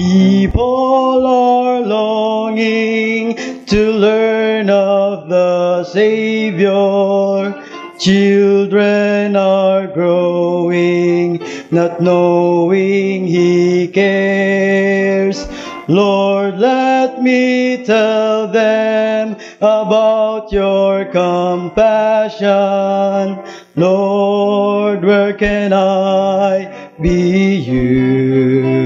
People are longing to learn of the Savior. Children are growing, not knowing He cares. Lord, let me tell them about your compassion. Lord, where can I be used?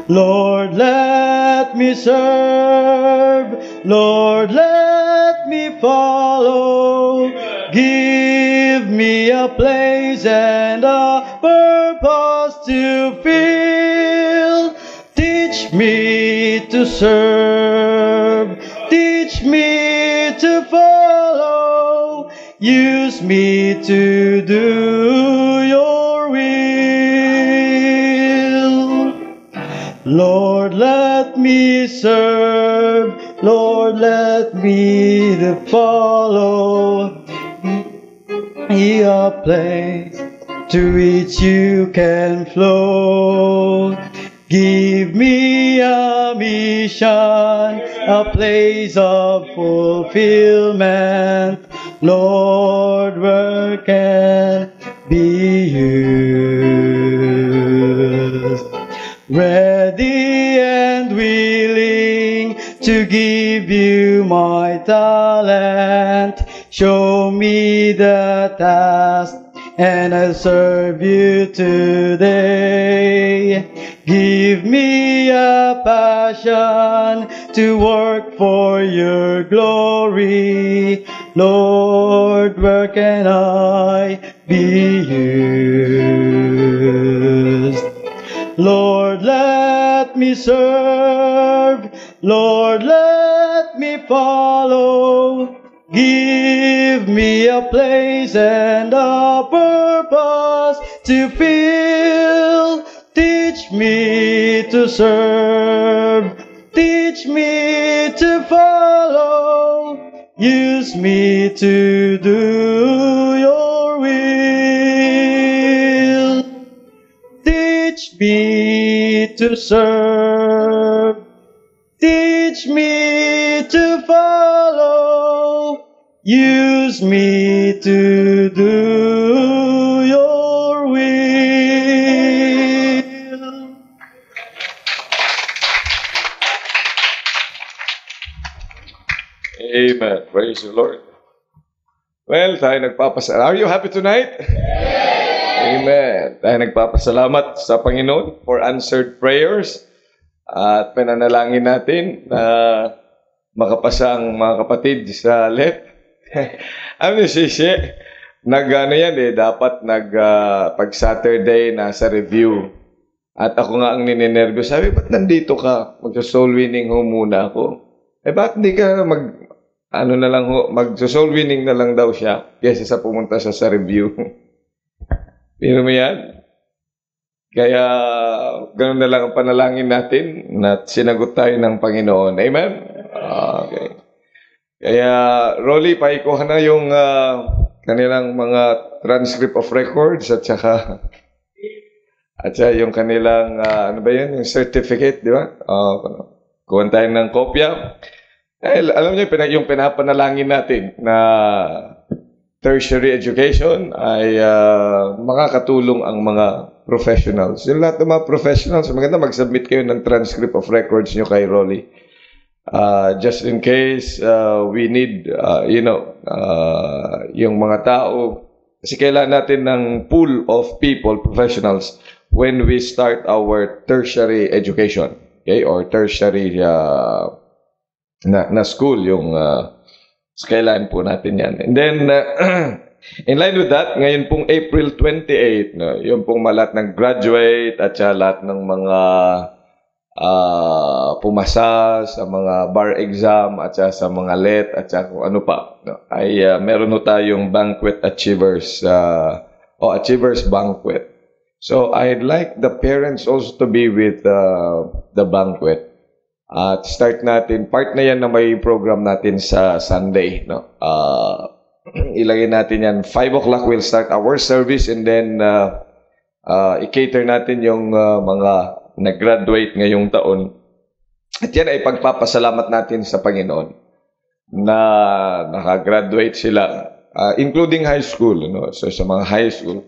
Lord, let me serve. Lord, let me follow. Give me a place and a purpose to fill. Teach me to serve. Teach me to follow. Use me to do your will. Lord, let me serve. Lord, let me to follow. A place to which you can flow. Give me a mission, a place of fulfillment. Lord, where can be used? Ready and willing to give you my talent. Show me the task and I'll serve you today. Give me a passion to work for your glory. Lord, where can I be used? Lord, let me serve. Lord, let me follow. Give me a place and a purpose to fill. Teach me to serve. Teach me to follow. Use me to do your will. Teach me to serve. Teach me to follow. Use me to do your will. Amen. Praise the Lord. Well, tayo nagpapasalamat. Are you happy tonight? Amen. Tayo nagpapasalamat sa Panginoon for answered prayers. At pananalangin natin na makapasa ang mga kapatid sa LEP. Ano si dapat pag Saturday nasa review. At ako nga ang ninenervyo. Sabi, ba't nandito ka? Magsa-soul winning ho muna ako. Ba't hindi ka mag-soul winning na lang daw siya kaysa sa pumunta siya sa review. Pero mo yan? Kaya, ganun na lang ang panalangin natin na sinagot tayo ng Panginoon. Amen? Okay. Kaya, Rolly, paikuha na yung kanilang mga transcript of records at saka yung kanilang, yung certificate, di ba? Kuha tayo ng kopya. Alam niyo, yung pinapanalangin natin na tertiary education ay makakatulong ang mga professionals. Yung lahat ng mga professionals, maganda mag-submit kayo ng transcript of records nyo kay Rolly. Just in case we need, yung mga tao. Kasi kailangan natin ng pool of people, professionals, when we start our tertiary education. Okay? Or tertiary na school, yung kailangan po natin yan. And then, in line with that, ngayon pong April 28, yung pong lahat ng graduate at lahat ng mga pumasa sa mga bar exam at sa mga LET at kung ano pa, ay meron tayong banquet achievers achievers banquet. So I'd like the parents also to be with the banquet. At start natin, part na yan na may program natin sa Sunday. Ilagay natin yan, 5 o'clock we'll start our service and then i-cater natin yung mga nag-graduate ngayong taon. At yan ay pagpapasalamat natin sa Panginoon na nakagraduate sila, including high school. So sa mga high school,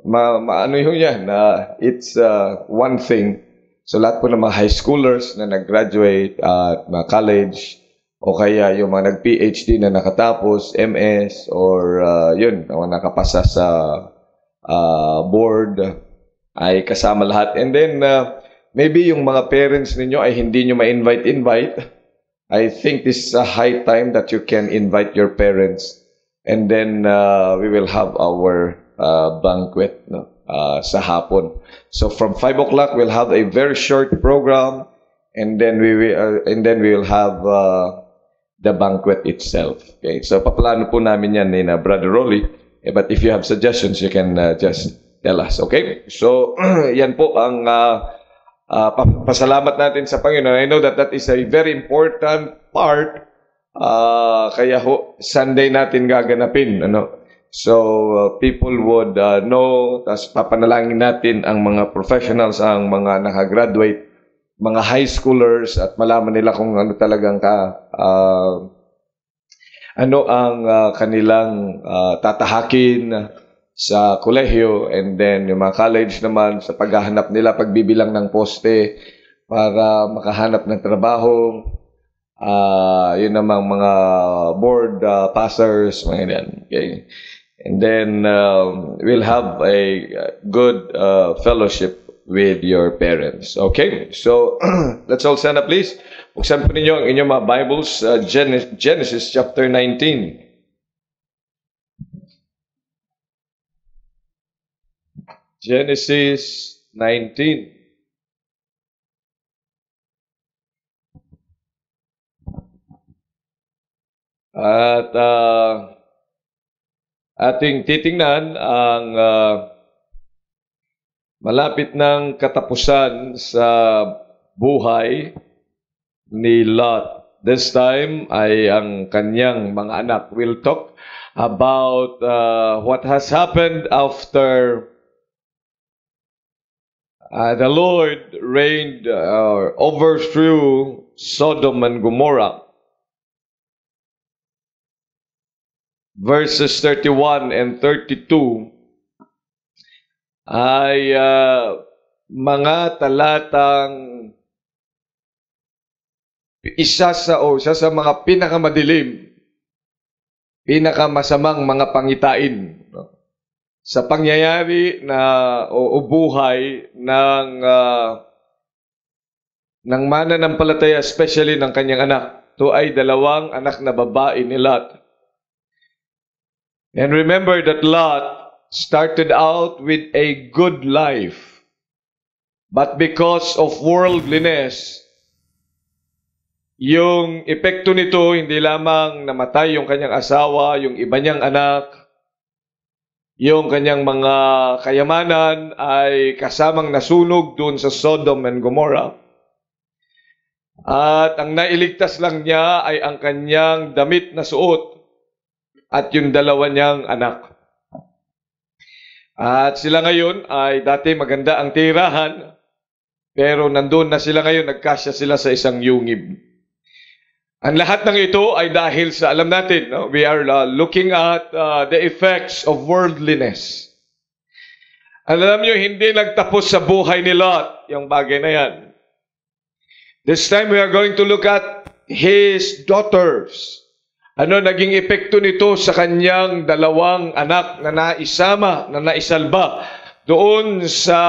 ano yun yan, it's one thing. So lahat po ng mga high schoolers na nag-graduate at college, o kaya yung mga nag-PhD na nakatapos, MS, or nakapasa sa board, ay kasama lahat. And then, maybe yung mga parents ninyo ay hindi nyo ma-invite. I think this is a high time that you can invite your parents. And then, we will have our banquet sa hapon. So from 5 o'clock, we'll have a very short program. And then we will have the banquet itself. Okay, so paplano po namin yan ni Brother Rolly. But if you have suggestions, you can just tell us. Okay, so yan po ang pasalamat natin sa Panginoon. I know that is a very important part. Kaya Sunday natin gaganapin. So people would know, tas papanalangin natin ang mga professionals, ang mga nakagraduate, mga high schoolers, at malaman nila kung ano talagang ang kanilang tatahakin sa kolehiyo, and then yung mga college naman sa paghahanap nila, pagbibilang ng poste para makahanap ng trabaho, yun namang mga board passers, mga yan. Okay? And then we'll have a good fellowship with your parents. Okay? So, let's all stand up, please. Buksan po ninyo ang inyong mga Bibles, Genesis chapter 19. Genesis 19. At ating titingnan ang malapit ng katapusan sa buhay ni Lot. This time ay ang kanyang mga anak. We'll talk about what has happened after the Lord reigned or overthrew Sodom and Gomorrah. Verses 31 and 32 ay mga talatang isa sa mga pinakamadilim, pinakamasamang mga pangitain sa pangyayari o buhay ng mananampalataya, especially ng kanyang anak. Ito ay dalawang anak na babae ni Lot. And remember that Lot started out with a good life, but because of worldliness, yung epekto nito, hindi lamang namatay yung kanyang asawa, yung iba niyang anak, yung kanyang mga kayamanan ay kasamang nasunog doon sa Sodom and Gomorrah. At ang nailigtas lang niya ay ang kanyang damit na suot at yung dalawa niyang anak. At sila ngayon ay dati maganda ang tirahan, pero nandun na sila ngayon, nagkasya sila sa isang yungib. Ang lahat ng ito ay dahil sa, alam natin, we are looking at the effects of worldliness. Alam nyo, hindi nagtapos sa buhay ni Lot yung bagay na yan. This time we are going to look at his daughters. Ano naging epekto nito sa kanyang dalawang anak na naisama, na naisalba doon sa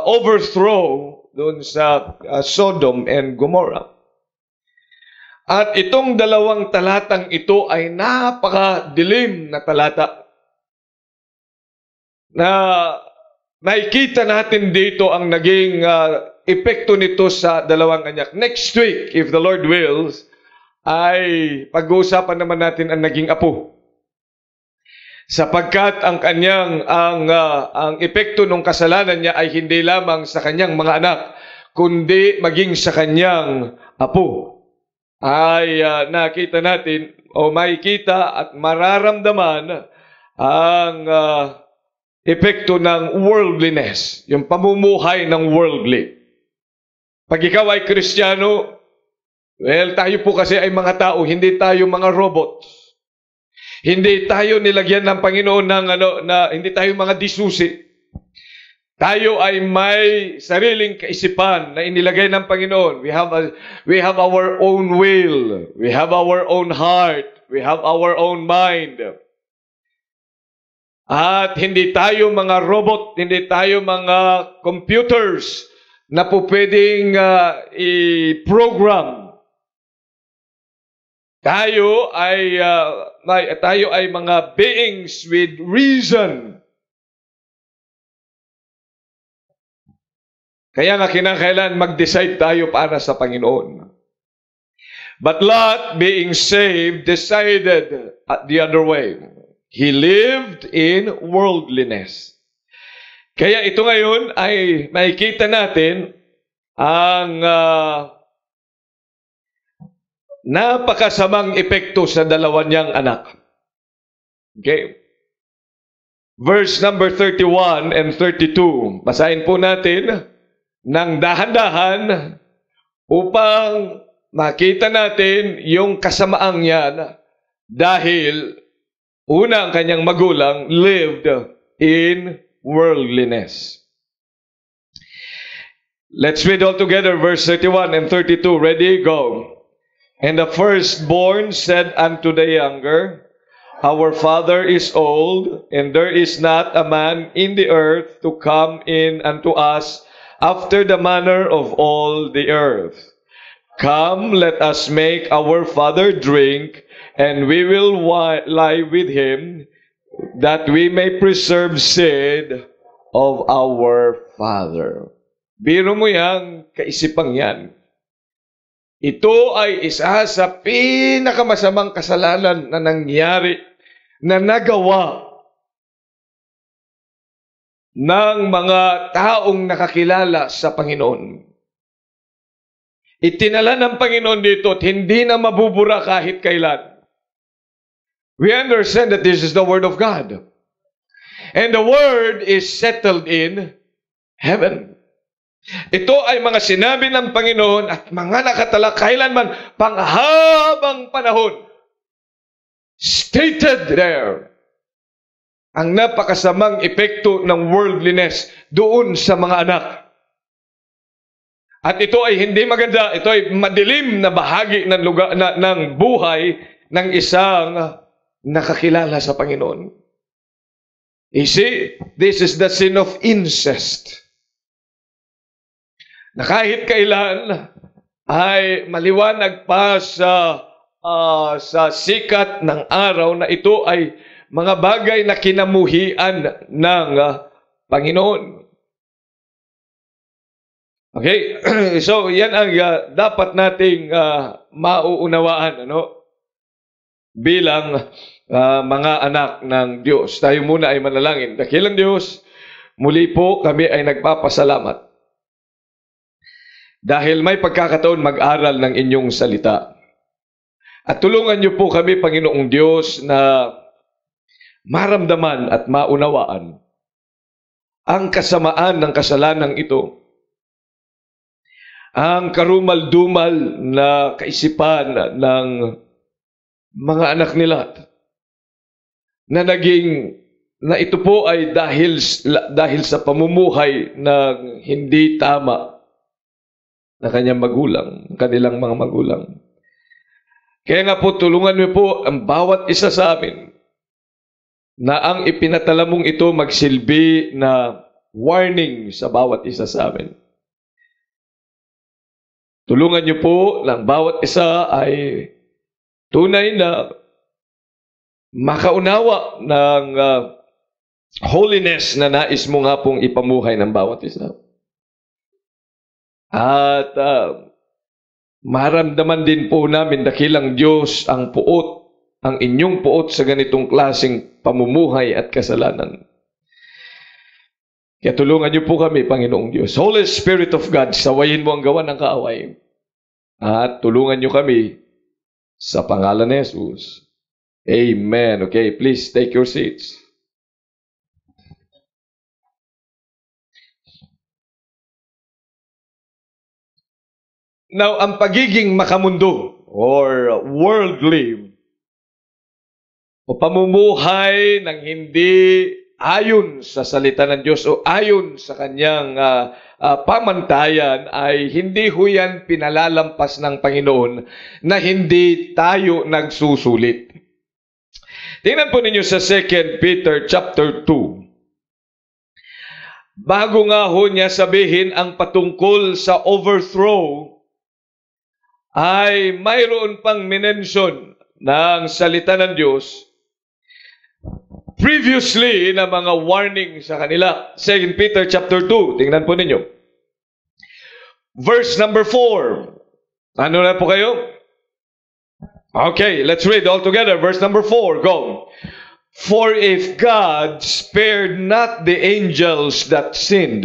overthrow doon sa Sodom and Gomorrah. At itong dalawang talatang ito ay napakadilim na talata. Na nakikita natin dito ang naging epekto nito sa dalawang anak. Next week, if the Lord wills, ay pag-uusapan naman natin ang naging apo. Sapagkat ang epekto ng kasalanan niya ay hindi lamang sa kanyang mga anak, kundi maging sa kanyang apo. Ay nakita natin o makikita at mararamdaman ang epekto ng worldliness, yung pamumuhay ng worldly. Pag ikaw ay Kristiyano, well, tayo po kasi ay mga tao, hindi tayo mga robots. Hindi tayo nilagyan ng Panginoon ng hindi tayo mga disusi. Tayo ay may sariling kaisipan na inilagay ng Panginoon. We have our own will. We have our own heart. We have our own mind. At hindi tayo mga robot, hindi tayo mga computers na po pwedeng i-program. Tayo ay mga beings with reason. Kaya nga kinakailan mag-decide tayo para sa Panginoon. But Lot, being saved, decided the other way. He lived in worldliness. Kaya ito ngayon ay makikita natin ang napakasamang epekto sa dalawa niyang anak. Okay? Verse number 31 and 32. Basahin po natin ng dahan-dahan upang makita natin yung kasamaang yan dahil una ang kanyang magulang lived in worldliness. Let's read all together verse 31 and 32. Ready? Go. And the firstborn said unto the younger, Our father is old, and there is not a man in the earth to come in unto us after the manner of all the earth. Come, let us make our father drink, and we will lie with him, that we may preserve seed of our father. Biro mo yan, kaisipang yan. Ito ay isa sa pinakamasamang kasalanan na nangyari, na nagawa ng mga taong nakakilala sa Panginoon. Itinala ng Panginoon dito at hindi na mabubura kahit kailan. We understand that this is the Word of God. And the Word is settled in heaven. Ito ay mga sinabi ng Panginoon at mga nakatala kailanman panghabang panahon. Stated there. Ang napakasamang epekto ng worldliness doon sa mga anak. At ito ay hindi maganda, ito ay madilim na bahagi ng lugar ng buhay ng isang nakakilala sa Panginoon. You see, this is the sin of incest. Na kahit kailan ay maliwanag pa sa sikat ng araw na ito ay mga bagay na kinamuhian ng Panginoon. Okay? So, yan ang dapat nating mauunawaan, bilang mga anak ng Diyos. Tayo muna ay manalangin. Dakilang Diyos, muli po kami ay nagpapasalamat. Dahil may pagkakataon mag-aral ng inyong salita. At tulungan niyo po kami, Panginoong Diyos, na maramdaman at maunawaan ang kasamaan ng kasalanang ito. Ang karumal-dumal na kaisipan ng mga anak nila na ito po ay dahil sa pamumuhay ng hindi tama na kanyang magulang, kanilang mga magulang. Kaya nga po, tulungan niyo po ang bawat isa sa amin na ang ipinatala mong ito magsilbi na warning sa bawat isa sa amin. Tulungan niyo po ng bawat isa ay tunay na makaunawa ng holiness na nais mo nga pong ipamuhay ng bawat isa. At maramdaman din po namin, dakilang Diyos, ang inyong puot sa ganitong klaseng pamumuhay at kasalanan. Kaya tulungan niyo po kami, Panginoong Diyos. Holy Spirit of God, sawayin mo ang gawa ng kaaway. At tulungan niyo kami sa pangalan ni Jesus. Amen. Okay, please take your seats. Now, ang pagiging makamundo or worldly o pamumuhay ng hindi ayon sa salita ng Diyos o ayon sa kanyang pamantayan ay hindi ho yan pinalalampas ng Panginoon na hindi tayo nagsusulit. Tingnan po ninyo sa 2 Peter chapter 2. Bago nga ho niya sabihin ang patungkol sa overthrow, ay mayroon pang minention ng salita ng Diyos previously na mga warning sa kanila. 2 Peter chapter 2, tingnan po ninyo. Verse number 4. Ano na po kayo? Okay, let's read all together. Verse number 4, go. For if God spared not the angels that sinned,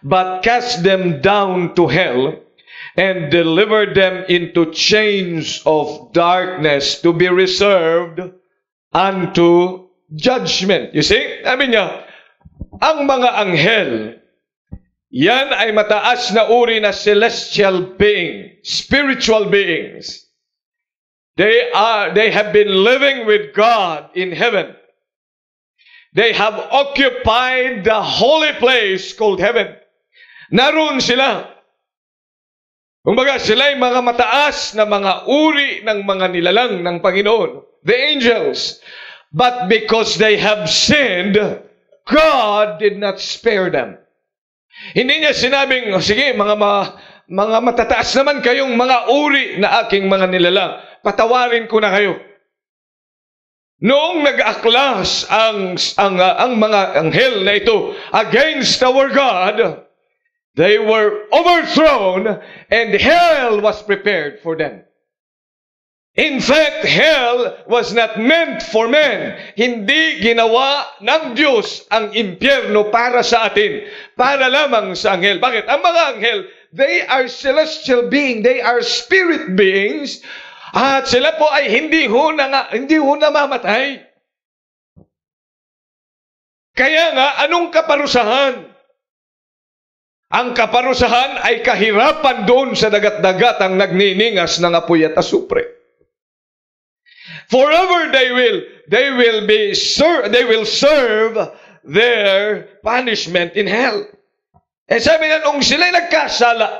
but cast them down to hell, and delivered them into chains of darkness to be reserved unto judgment. You see? Sabi niya, ang mga anghel, yan ay mataas na uri na celestial being, spiritual beings. They have been living with God in heaven. They have occupied the holy place called heaven. Naroon sila. Kumbaga, sila ay mga mataas na mga uri ng mga nilalang ng Panginoon, the angels. But because they have sinned, God did not spare them. Hindi niya sinabing, sige, mga matataas naman kayong mga uri na aking mga nilalang. Patawarin ko na kayo. Noong nag-aklas ang mga anghel na ito against our God, they were overthrown and hell was prepared for them. In fact, hell was not meant for men. Hindi ginawa ng Diyos ang impyerno para sa atin, para lamang sa anghel. Bakit? Ang mga anghel, they are celestial beings, they are spirit beings, at sila po ay hindi ho namamatay. Kaya nga, anong kaparusahan? Ang kaparusahan ay kahirapan doon sa dagat-dagatang nagniningas ng apoy at asupre. Forever they will serve their punishment in hell. Eh sabi nga, nung sila'y nagkasala,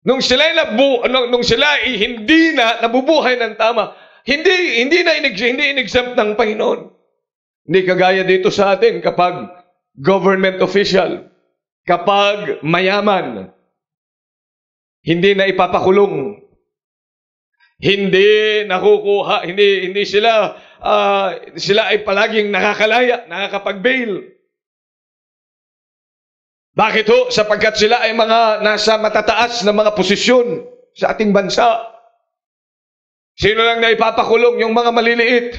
nung sila'y hindi na nabubuhay ng tama, hindi in-exempt ng Panginoon. Hindi kagaya dito sa atin kapag government official, kapag mayaman, hindi na ipapakulong. Hindi nakukuha, hindi sila ay palaging nakakalaya, nakakapag-bail. Bakit ho? Sapagkat sila ay mga nasa matataas na mga posisyon sa ating bansa. Sino lang na ipapakulong? Yung mga maliliit.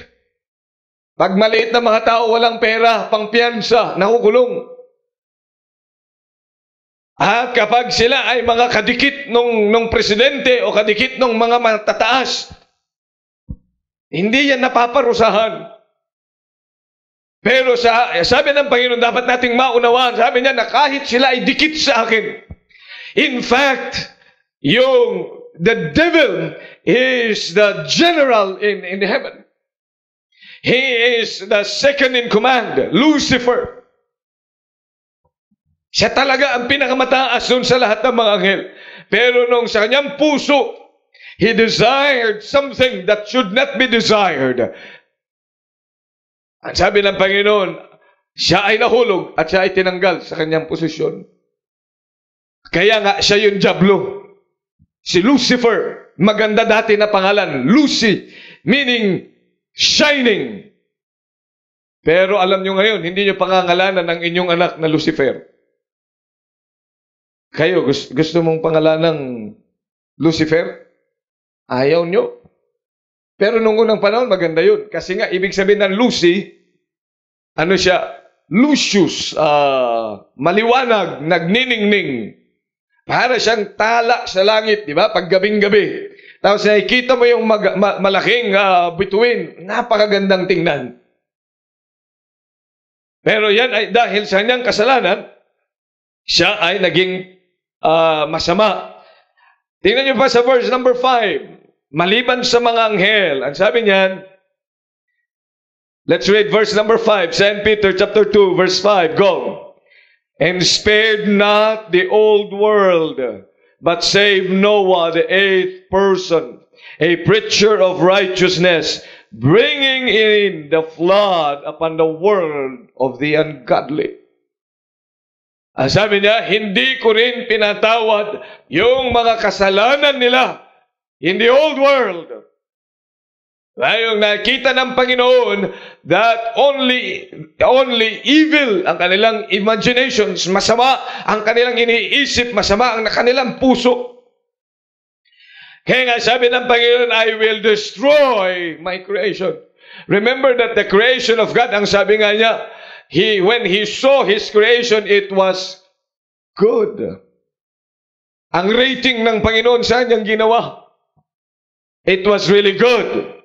Pag maliit na mga tao, walang pera, pangpiyansa, nakukulong. At kapag sila ay mga kadikit nung presidente o kadikit nung mga matataas, hindi yan napaparusahan. Pero sabi ng Panginoon, dapat nating maunawaan, sabi niya na kahit sila ay dikit sa akin. In fact, the devil is the general in heaven. He is the second in command, Lucifer. Siya talaga ang pinakamataas doon sa lahat ng mga anghel. Pero nung sa kanyang puso, he desired something that should not be desired. Ang sabi ng Panginoon, siya ay nahulog at siya ay tinanggal sa kanyang posisyon. Kaya nga siya yung Diablo. Si Lucifer, maganda dati na pangalan, Lucy, meaning shining. Pero alam nyo ngayon, hindi nyo pangangalanan ng inyong anak na Lucifer. Kayo, gusto mong pangalanang Lucifer? Ayaw nyo. Pero nung unang panahon, maganda yun. Kasi nga, ibig sabihin ng Lucy, ano siya? Lucius, maliwanag, nagniningning. Para siyang tala sa langit, di ba? Pag gabing-gabi. Tapos nakikita mo yung malaking bituin. Napakagandang tingnan. Pero yan ay dahil sa kanyang kasalanan, siya ay naging masama. Tingnan niyo pa sa verse number 5. Maliban sa mga anghel, ang sabi niyan, let's read verse number 5, 2 Peter chapter 2, verse 5, go. And spared not the old world, but saved Noah, the 8th person, a preacher of righteousness, bringing in the flood upon the world of the ungodly. Sabi niya, hindi ko rin pinatawad yung mga kasalanan nila in the old world. Yung nakita ng Panginoon that only evil ang kanilang imaginations, masama ang kanilang iniisip, masama ang kanilang puso. Kaya nga sabi ng Panginoon, I will destroy my creation. Remember that the creation of God, ang sabi nga niya, when He saw His creation, it was good. Ang rating ng Panginoon sa kanyang ginawa, it was really good.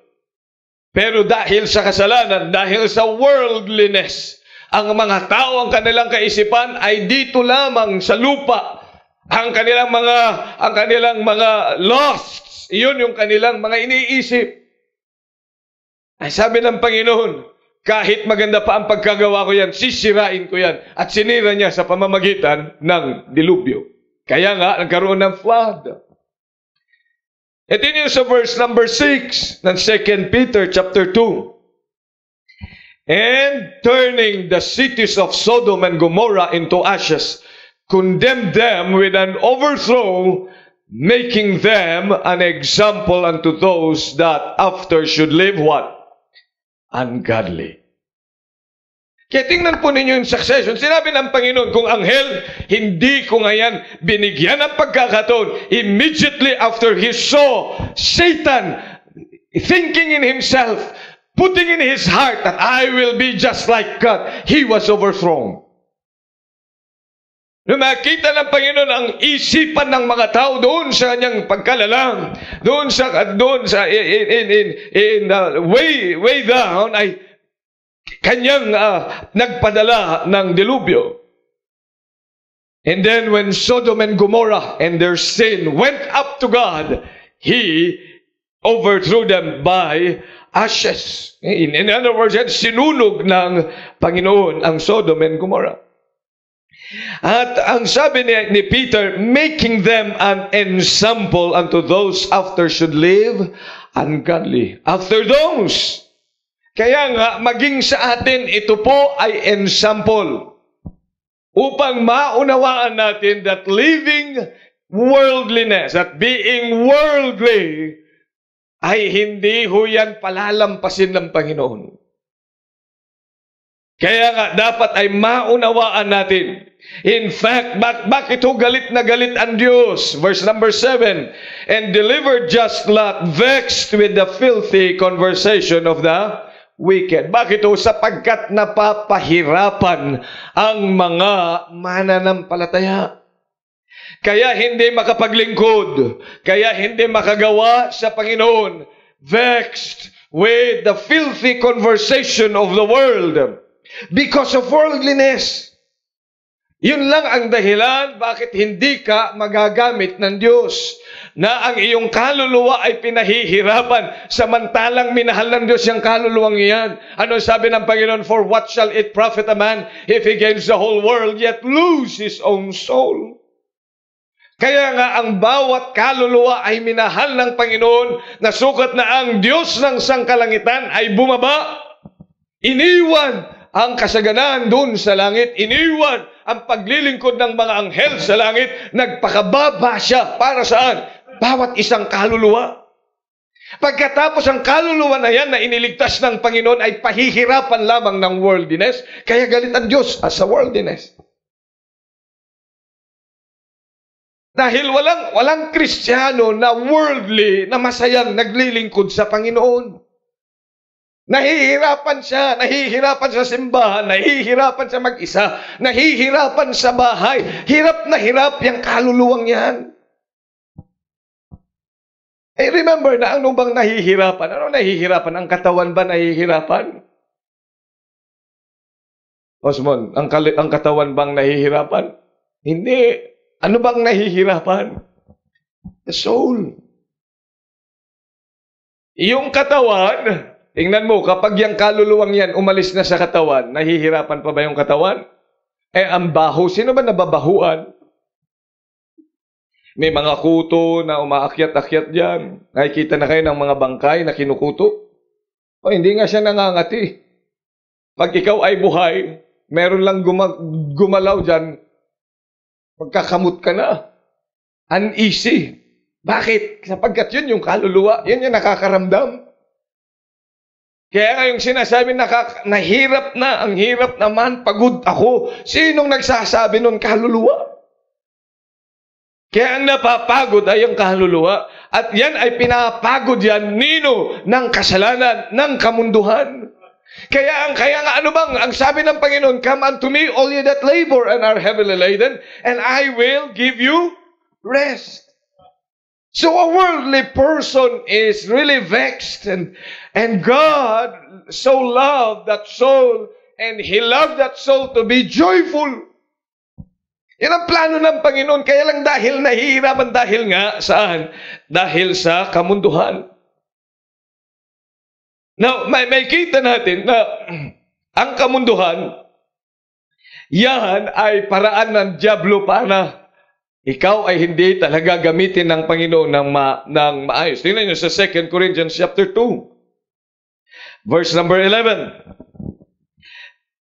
Pero dahil sa kasalanan, dahil sa worldliness, ang mga tao, ang kanilang kaisipan ay dito lamang sa lupa. Ang kanilang mga lusts, iyon yung kanilang mga iniisip. Ay sabi ng Panginoon, kahit maganda pa ang pagkagawa ko yan, sisirain ko yan. At sinira niya sa pamamagitan ng dilubyo. Kaya nga, nagkaroon ng flood. Ito yun sa verse number 6 ng 2 Peter chapter 2. And turning the cities of Sodom and Gomorrah into ashes, condemned them with an overthrow, making them an example unto those that after should live what? Ungodly. Kaya tingnan po ninyo yung succession. Sinabi ng Panginoon, kung anghel, hindi ko ngayon binigyan ng pagkakataon. Immediately after he saw Satan thinking in himself, putting in his heart that I will be just like God, he was overthrown. Nung makita ng Panginoon ang isipan ng mga tao doon sa kanyang pagkalalang, doon sa way down, ay kanyang nagpadala ng dilubyo. And then when Sodom and Gomorrah and their sin went up to God, He overthrew them by ashes. In other words, sinunog ng Panginoon ang Sodom and Gomorrah. At ang sabi ni Peter, making them an ensample unto those after should live ungodly. After those. Kaya nga, maging sa atin, ito po ay ensample. Upang maunawaan natin that living worldliness, at being worldly, ay hindi ho yan palalampasin ng Panginoon. Kaya nga, dapat ay maunawaan natin. In fact, bakit ho galit na galit ang Diyos? Verse number 7, and delivered just Lot, vexed with the filthy conversation of the wicked. Bakit ho? Sapagkat napapahirapan ang mga mananampalataya. Kaya hindi makapaglingkod. Kaya hindi makagawa sa Panginoon. Vexed with the filthy conversation of the world. Because of worldliness. Yun lang ang dahilan bakit hindi ka magagamit ng Diyos. Na ang iyong kaluluwa ay pinahihirapan, samantalang minahal ng Diyos yung kaluluwang iyan. Ano sabi ng Panginoon? For what shall it profit a man if he gains the whole world yet lose his own soul? Kaya nga ang bawat kaluluwa ay minahal ng Panginoon, na sukat na ang Diyos ng sangkalangitan ay bumaba. Iniwan ang kasaganan doon sa langit. Iniwan ang paglilingkod ng mga anghel sa langit. Nagpakababa siya para saan? Bawat isang kaluluwa. Pagkatapos ang kaluluwa na yan na iniligtas ng Panginoon ay pahihirapan lamang ng worldliness, kaya galit ang Diyos sa worldliness. Dahil walang Kristiyano na worldly, na masayang naglilingkod sa Panginoon. Nahihirapan sa simbahan, nahihirapan sa mag-isa, nahihirapan sa bahay. Hirap na hirap yung kaluluwang yan. Remember na, ano bang nahihirapan? Ano nahihirapan? Ang katawan ba nahihirapan? Osmond, ang katawan bang nahihirapan? Hindi. Ano bang nahihirapan? The soul. Yung katawan, tingnan mo, kapag yung kaluluwang yan umalis na sa katawan, nahihirapan pa ba yung katawan? Ang baho, sino ba nababahuan? May mga kuto na umaakyat-akyat dyan. Nakikita na kayo ng mga bangkay na kinukuto. Hindi nga siya nangangati. Pag ikaw ay buhay, meron lang gumalaw dyan, pagkakamot ka na. Uneasy. Bakit? Sapagkat yun yung kaluluwa. Yun yung nakakaramdam. Kaya nga yung sinasabi, nahirap na, ang hirap naman, pagod ako. Sinong nagsasabi nun? Kaluluwa. Kaya ang napapagod ay ang kaluluwa. At yan ay pinapagod yan, nino, ng kasalanan, ng kamunduhan. Kaya nga ano bang, ang sabi ng Panginoon, come unto me, all ye that labor and are heavily laden, and I will give you rest. So a worldly person is really vexed, and God so loved that soul, and He loved that soul to be joyful. Yan ang plano ng Panginoon. Kaya lang dahil nahihirapan, dahil nga saan? Dahil sa kamunduhan. Now, may kita natin na ang kamunduhan, yan ay paraan ng dyablo para ikaw ay hindi talaga gamitin ng Panginoon ng maayos. Tingnan nyo sa 2 Corinthians chapter 2, verse number 11.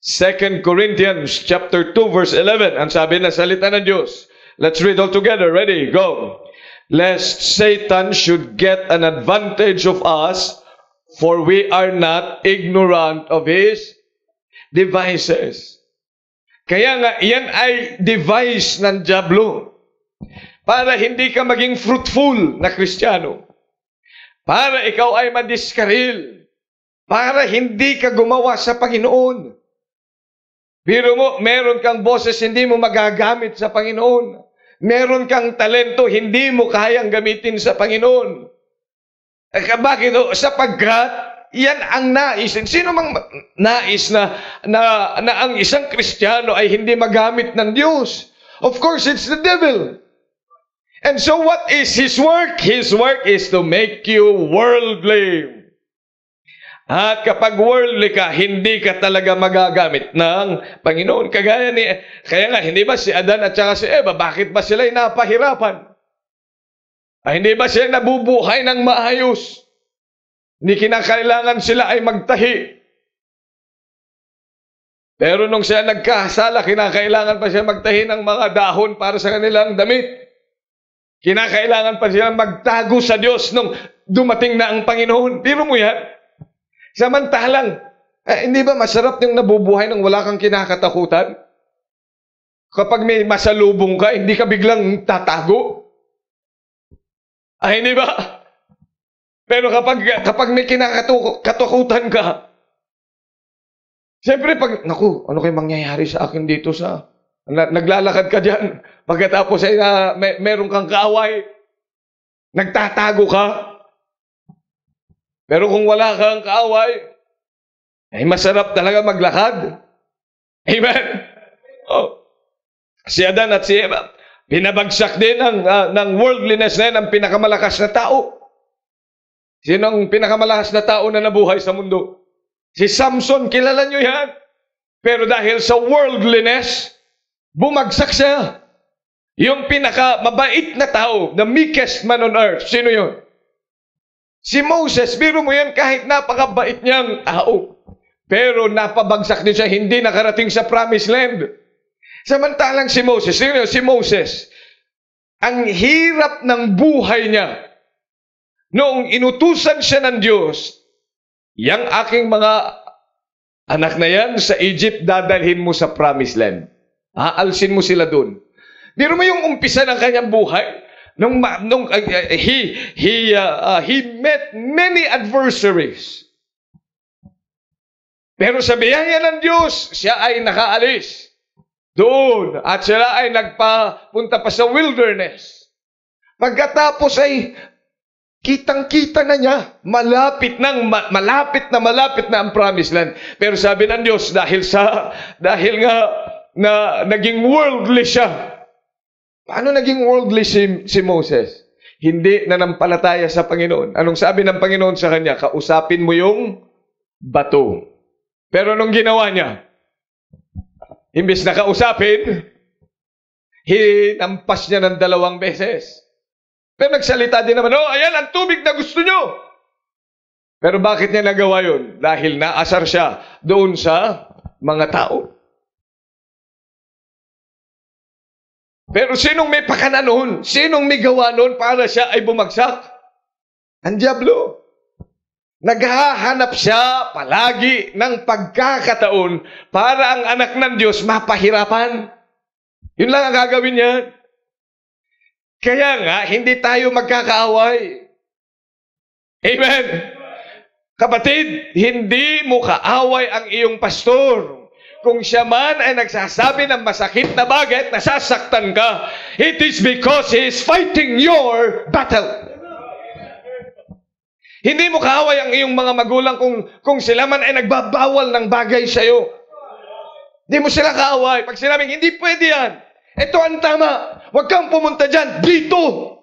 2 Corinthians chapter 2, verse 11. Ang sabi na salita ng Diyos. Let's read all together. Ready? Go. Lest Satan should get an advantage of us, for we are not ignorant of his devices. Kaya nga, yan ay device ng dyablo. Para hindi ka maging fruitful na Kristiyano. Para ikaw ay madiskaril. Para hindi ka gumawa sa Panginoon. Biro mo, meron kang boses, hindi mo magagamit sa Panginoon. Meron kang talento, hindi mo kayang gamitin sa Panginoon. Bakit? Sapagkat, yan ang nais. Sino mang nais na ang isang Kristiyano ay hindi magamit ng Diyos? Of course, it's the devil. And so what is his work? His work is to make you worldly. At kapag worldly ka, hindi ka talaga magagamit ng Panginoon. Kaya nga, hindi ba si Adan at saka si Eva, bakit ba sila'y napahirapan? Hindi ba sila nabubuhay ng maayos? Hindi kinakailangan sila ay magtahi. Pero nung sila nagkasala, kinakailangan pa sila magtahi ng mga dahon para sa kanilang damit. Kinakailangan pa sila magtago sa Diyos nung dumating na ang Panginoon. Biro mo yan? Samantalang, hindi ba masarap yung nabubuhay nang wala kang kinakatakutan? Kapag may masalubong ka, hindi ka biglang tatago? Hindi ba? Pero kapag may kinakatakutan ka, siyempre naku, ano kayo mangyayari sa akin dito sa... Naglalakad ka dyan, pagkatapos ay meron kang kaaway, nagtatago ka. Pero kung wala kang kaaway, ay masarap talaga maglakad. Amen? Si Adan at si Eva, pinabagsak din ng worldliness na yan ang pinakamalakas na tao. Sino ang pinakamalakas na tao na nabuhay sa mundo? Si Samson, kilala nyo yan. Pero dahil sa worldliness, bumagsak siya. Yung pinakamabait na tao, the meekest man on earth, sino yun? Si Moses, biro mo yan, kahit napakabait niyang tao. Pero napabagsak din siya, hindi nakarating sa promised land. Samantalang si Moses, si Moses, ang hirap ng buhay niya, noong inutusan siya ng Diyos, yang aking mga anak na yan sa Egypt, dadalhin mo sa promised land. Aalsin mo sila dun. Biro mo yung umpisa ng kanyang buhay. He met many adversaries. Pero sa biyaya ng Diyos, siya ay nakaalis doon at sila ay nagpapunta pa sa wilderness. Pagkatapos ay kitang-kita na niya, malapit na ang promised land. Pero sabi ng Diyos, dahil nga na naging worldly siya. Paano naging worldly si Moses? hindi nanampalataya sa Panginoon. Anong sabi ng Panginoon sa kanya? Kausapin mo yung bato. Pero anong ginawa niya? Imbis na kausapin, hinampas niya ng 2 beses. Pero nagsalita din naman, ayan ang tubig na gusto nyo. Pero bakit niya nagawa yun? Dahil naasar siya doon sa mga tao. Pero sinong may pakana noon? Sinong may gawa noon para siya ay bumagsak? Ang diablo. Naghahanap siya palagi ng pagkakataon para ang anak ng Diyos mapahirapan. Yun lang ang gagawin niya. Kaya nga, hindi tayo magkakaaway. Amen. Kapatid, hindi mo kaaway ang iyong pastor. Kung siya man ay nagsasabi ng masakit na bagay at nasasaktan ka, it is because he is fighting your battle. Hindi mo kaaway ang iyong mga magulang kung sila man ay nagbabawal ng bagay sa iyo. Hindi mo sila kaaway. Pag sinabing, hindi pwede yan. Ito ang tama. Huwag kang pumunta dyan. Dito.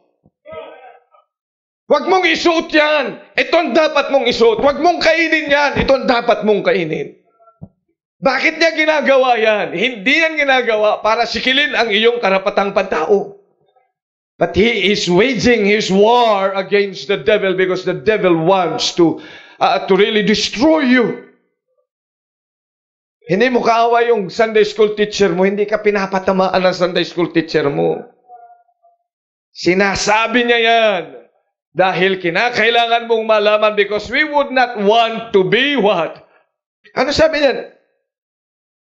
Huwag mong isuot yan. Ito ang dapat mong isuot. Huwag mong kainin yan. Ito ang dapat mong kainin. Bakit niya ginagawa yan? Hindi yan ginagawa para sikilin ang iyong karapatang pantao. But he is waging his war against the devil because the devil wants to really destroy you. Hindi mo kaawa yung Sunday school teacher mo. Hindi ka pinapatamaan ng Sunday school teacher mo. Sinasabi niya yan. Dahil kinakailangan mong malaman because we would not want to be what? Ano sabi niyan?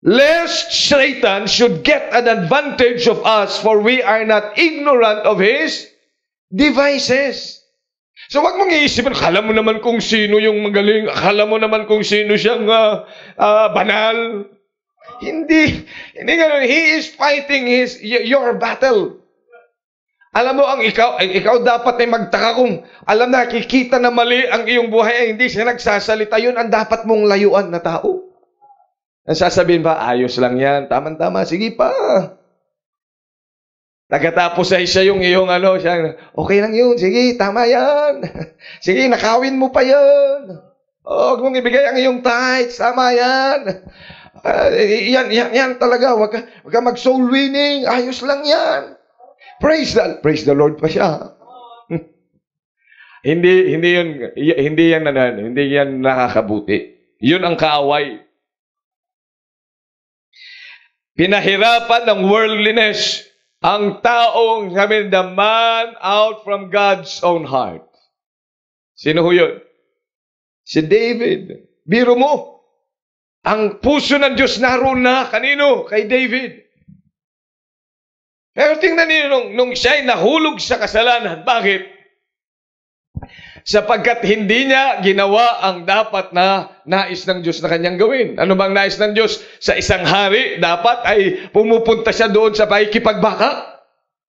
Lest Satan should get an advantage of us for we are not ignorant of his devices. So wag mong iisipin, akala mo naman kung sino yung magaling, akala mo naman kung sino siyang banal. Hindi ganun. He is fighting your battle. Alam mo, ikaw dapat ay magtaka kung alam na, kikita na mali ang iyong buhay ay hindi siya nagsasalita. Yun ang dapat mong layuan na tao. Ang sasabihin ba, ayos lang yan, tama-tama, sige pa. Nagkatapos ay siya yung iyong siya, okay lang yun, sige, tama yan. Sige, nakawin mo pa yan. Huwag mong ibigay ang iyong tithes, tama yan. Yan talaga, huwag ka mag-soul winning, ayos lang yan. Praise the Lord pa siya. Hindi yan nakakabuti. Yun ang kaaway. Pinahirapan ng worldliness ang taong the man out from God's own heart. Sino ho yun? Si David. Biro mo. Ang puso ng Diyos naroon na. Kanino? Kay David. Pero tingnan niyo nung siya'y nahulog sa kasalanan. Bakit? Sapagkat hindi niya ginawa ang dapat na nais ng Diyos na kanyang gawin. Ano bang nais ng Diyos? Sa isang hari, dapat ay pumupunta siya doon sa pakikipagbaka.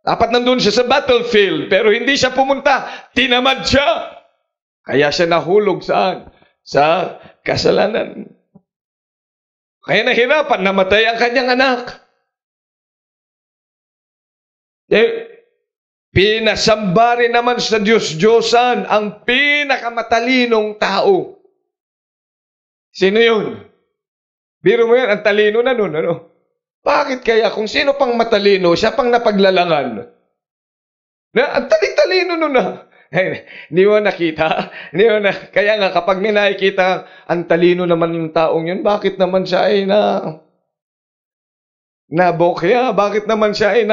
Dapat nandun siya sa battlefield. Pero hindi siya pumunta. Tinamad siya. Kaya siya nahulog saan? Sa kasalanan. Kaya nahirapan, namatay ang kanyang anak. Pinasamba rin naman sa Diyos-Diyosan ang pinakamatalinong tao. Sino yun? Biro mo yan, ang talino na nun, Bakit kaya? Kung sino pang matalino, siya pang napaglalangan. Ang talino nun Hindi mo nakita? Kaya nga, kapag may nakikita, ang talino naman yung taong yun, bakit naman siya ay nabokya? Bakit naman siya ay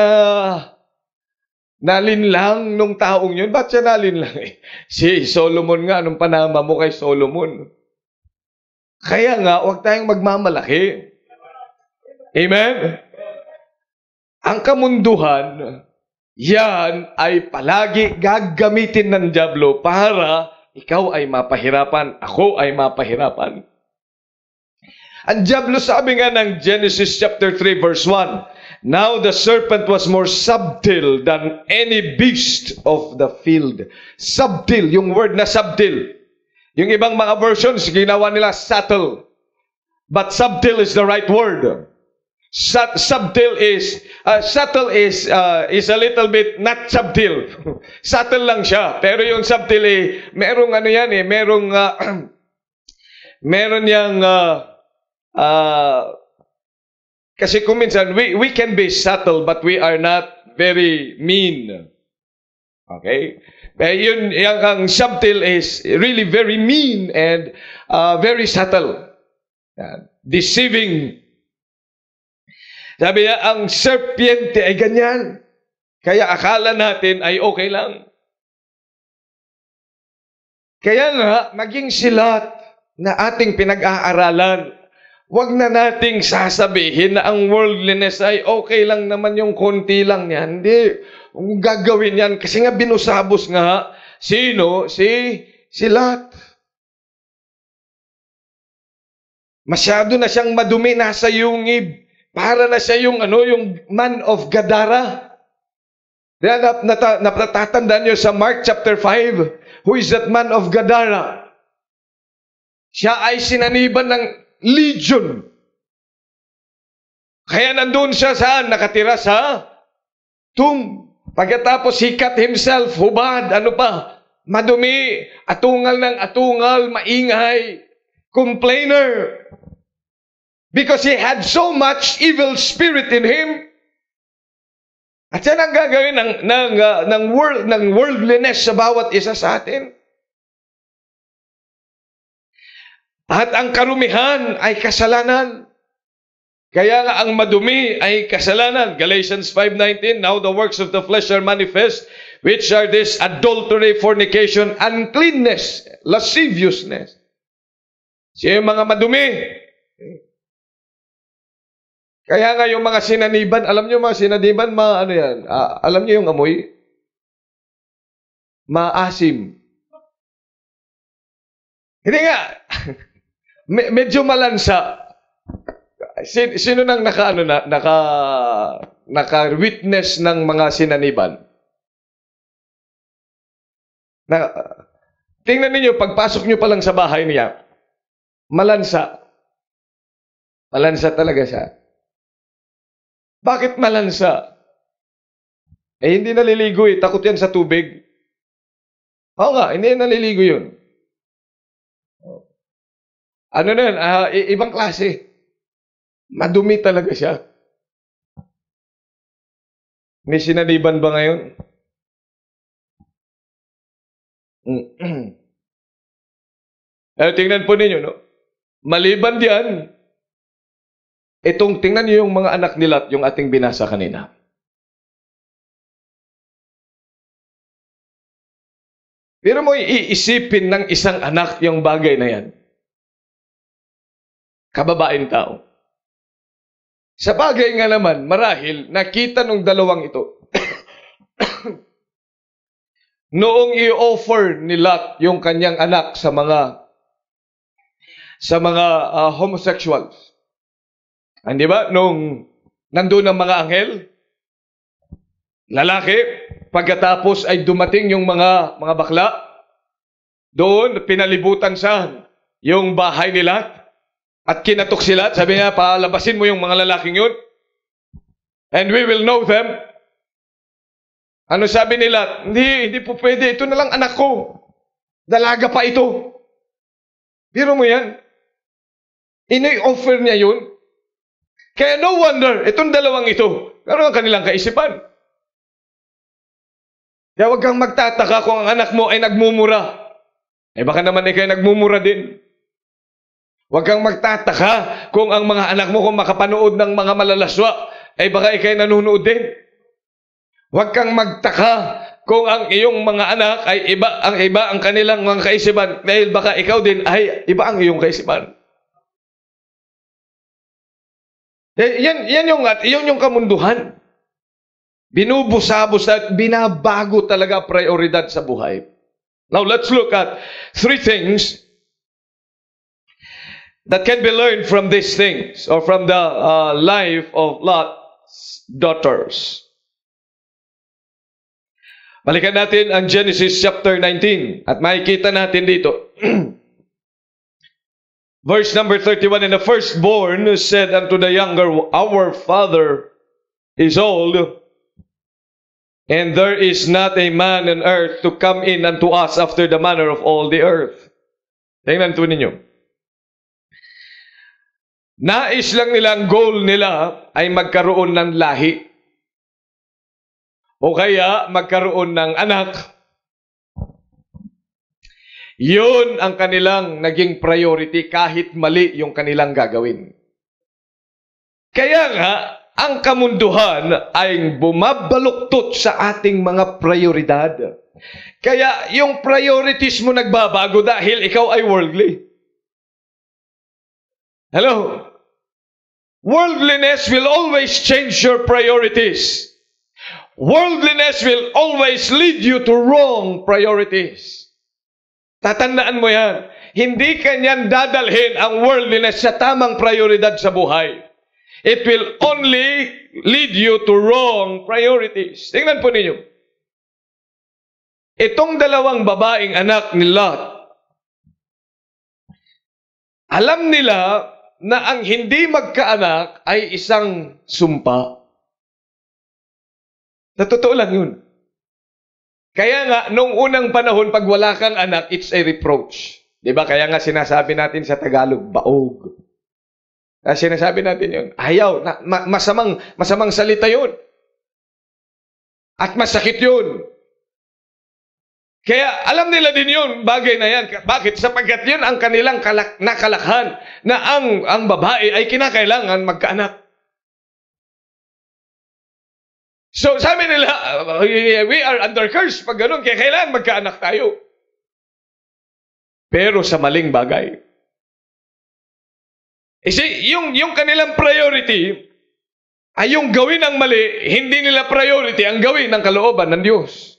nalinlang nung taong yun? Ba't siya nalinlang? Si Solomon nga, anong panama mo kay Solomon? Kaya nga, huwag tayong magmamalaki. Amen? Ang kamunduhan, yan ay palagi gagamitin ng dyablo para ikaw ay mapahirapan, ako ay mapahirapan. Ang dyablo, sabi nga ng Genesis chapter 3 verse 1, now the serpent was more subtle than any beast of the field. Subtle, yung word na subtle. Yung ibang mga versions, ginawa nila subtle. But subtle is the right word. Subtle is a little bit not subtle. Subtle lang siya. Pero yung subtle merong ano yan merong meron yang kasi kung minsan we can be subtle but we are not very mean. Okay? Yun, ang subtle is really very mean and very subtle. Deceiving. Sabi niya, ang serpiente ay ganyan. Kaya akala natin ay okay lang. Kaya nga, maging silat na ating pinag-aaralan, wag na nating sasabihin na ang worldliness ay okay lang naman yung konti lang yan. Hindi. Gagawin yan. Kasi nga binusabos nga. Sino? Si Lot. Masyado na siyang madumi, nasa yungib. Para na siya yung man of Gadara. Natatandaan niyo sa Mark chapter 5, who is that man of Gadara? Siya ay sinaniban ng legion. Kaya nandun siya saan? Nakatira sa tomb. Pagkatapos he cut himself, hubad, madumi, atungal ng atungal, maingay, complainer. Because he had so much evil spirit in him. At yan ang gagawin ng worldliness sa bawat isa sa atin. At ang karumihan ay kasalanan. Kaya nga ang madumi ay kasalanan. Galatians 5:19, now the works of the flesh are manifest, which are this adultery, fornication, uncleanness, lasciviousness. Siya yung mga madumi. Kaya nga yung mga sinaniban, alam nyo mga sinaniban, alam nyo yung amoy? Maasim. Hindi nga. Medyo malansa. Sino nang naka-witness ng mga sinaniban? Tingnan ninyo, pagpasok nyo pa lang sa bahay niya, malansa. Malansa talaga siya. Bakit malansa? Hindi naliligo takot yan sa tubig. Oo nga, hindi naliligo yun. Ano na yun? Ibang klase. Madumi talaga siya. May sinaniban ba ngayon? Tingnan po ninyo, no? Maliban diyan, tingnan niyo yung mga anak ni Lot, yung ating binasa kanina. Pero mo iisipin ng isang anak yung bagay na yan. Kababaeng tao. Sa bagay nga naman, marahil, nakita nung dalawang ito. Noong i-offer ni Lot yung kanyang anak sa mga homosexuals. Hindi ba? Nung nandun ang mga anghel, lalaki, pagkatapos ay dumating yung mga bakla, doon pinalibutan sa yung bahay nila at kinatok sila. Sabi niya, palabasin mo yung mga lalaking yun and we will know them. Ano sabi nila? Hindi po pwede. Ito na lang anak ko. Dalaga pa ito. Biro mo yan. Ini-offer niya yun. Kaya no wonder, itong dalawang ito, ano ang kanilang kaisipan? Kaya huwag kang magtataka kung ang anak mo ay nagmumura. Baka naman kayo nagmumura din. Huwag kang magtataka kung ang mga anak mo kung makapanood ng mga malalaswa, baka kayo nanonood din. Huwag kang magtaka kung ang iyong mga anak ay iba ang kanilang mga kaisipan dahil baka ikaw din ay iba ang iyong kaisipan. Yan yung kamunduhan. Binubusabos at binabago talaga prioridad sa buhay. Now let's look at 3 things that can be learned from these things or from the life of Lot's daughters. Balikan natin ang Genesis chapter 19 at makikita natin dito Verse number 31, and the firstborn said unto the younger, Our father is old, and there is not a man on earth to come in unto us after the manner of all the earth. Tingnan po ninyo. Nais lang nila, ang goal nila ay magkaroon ng lahi. O kaya magkaroon ng anak. Yun ang kanilang naging priority kahit mali yung kanilang gagawin. Kaya nga, ang kamunduhan ay bumabaluktot sa ating mga prioridad. Kaya yung priorities mo nagbabago dahil ikaw ay worldly. Hello? Worldliness will always change your priorities. Worldliness will always lead you to wrong priorities. Tatandaan mo yan. Hindi kanyan dadalhin ang worldliness sa tamang prioridad sa buhay. It will only lead you to wrong priorities. Tingnan po ninyo. Itong dalawang babaeng anak ni Lot, alam nila na ang hindi magkaanak ay isang sumpa. Na totoo lang yun. Kaya nga, nung unang panahon, pag wala kang anak, it's a reproach. Diba? Kaya nga sinasabi natin sa Tagalog, baog. Sinasabi natin yun. Ayaw. Masamang salita yun. At masakit yun. Kaya alam nila din yun, bagay na yan. Bakit? Sapagkat yun ang kanilang nakalakhan na ang babae ay kinakailangan magkaanak. So sabi nila, we are under curse pag ganun, kaya kailangan magkaanak tayo. Pero sa maling bagay. Kasi yung kanilang priority ay yung gawin ang mali, hindi nila priority ang gawin ng kalooban ng Diyos.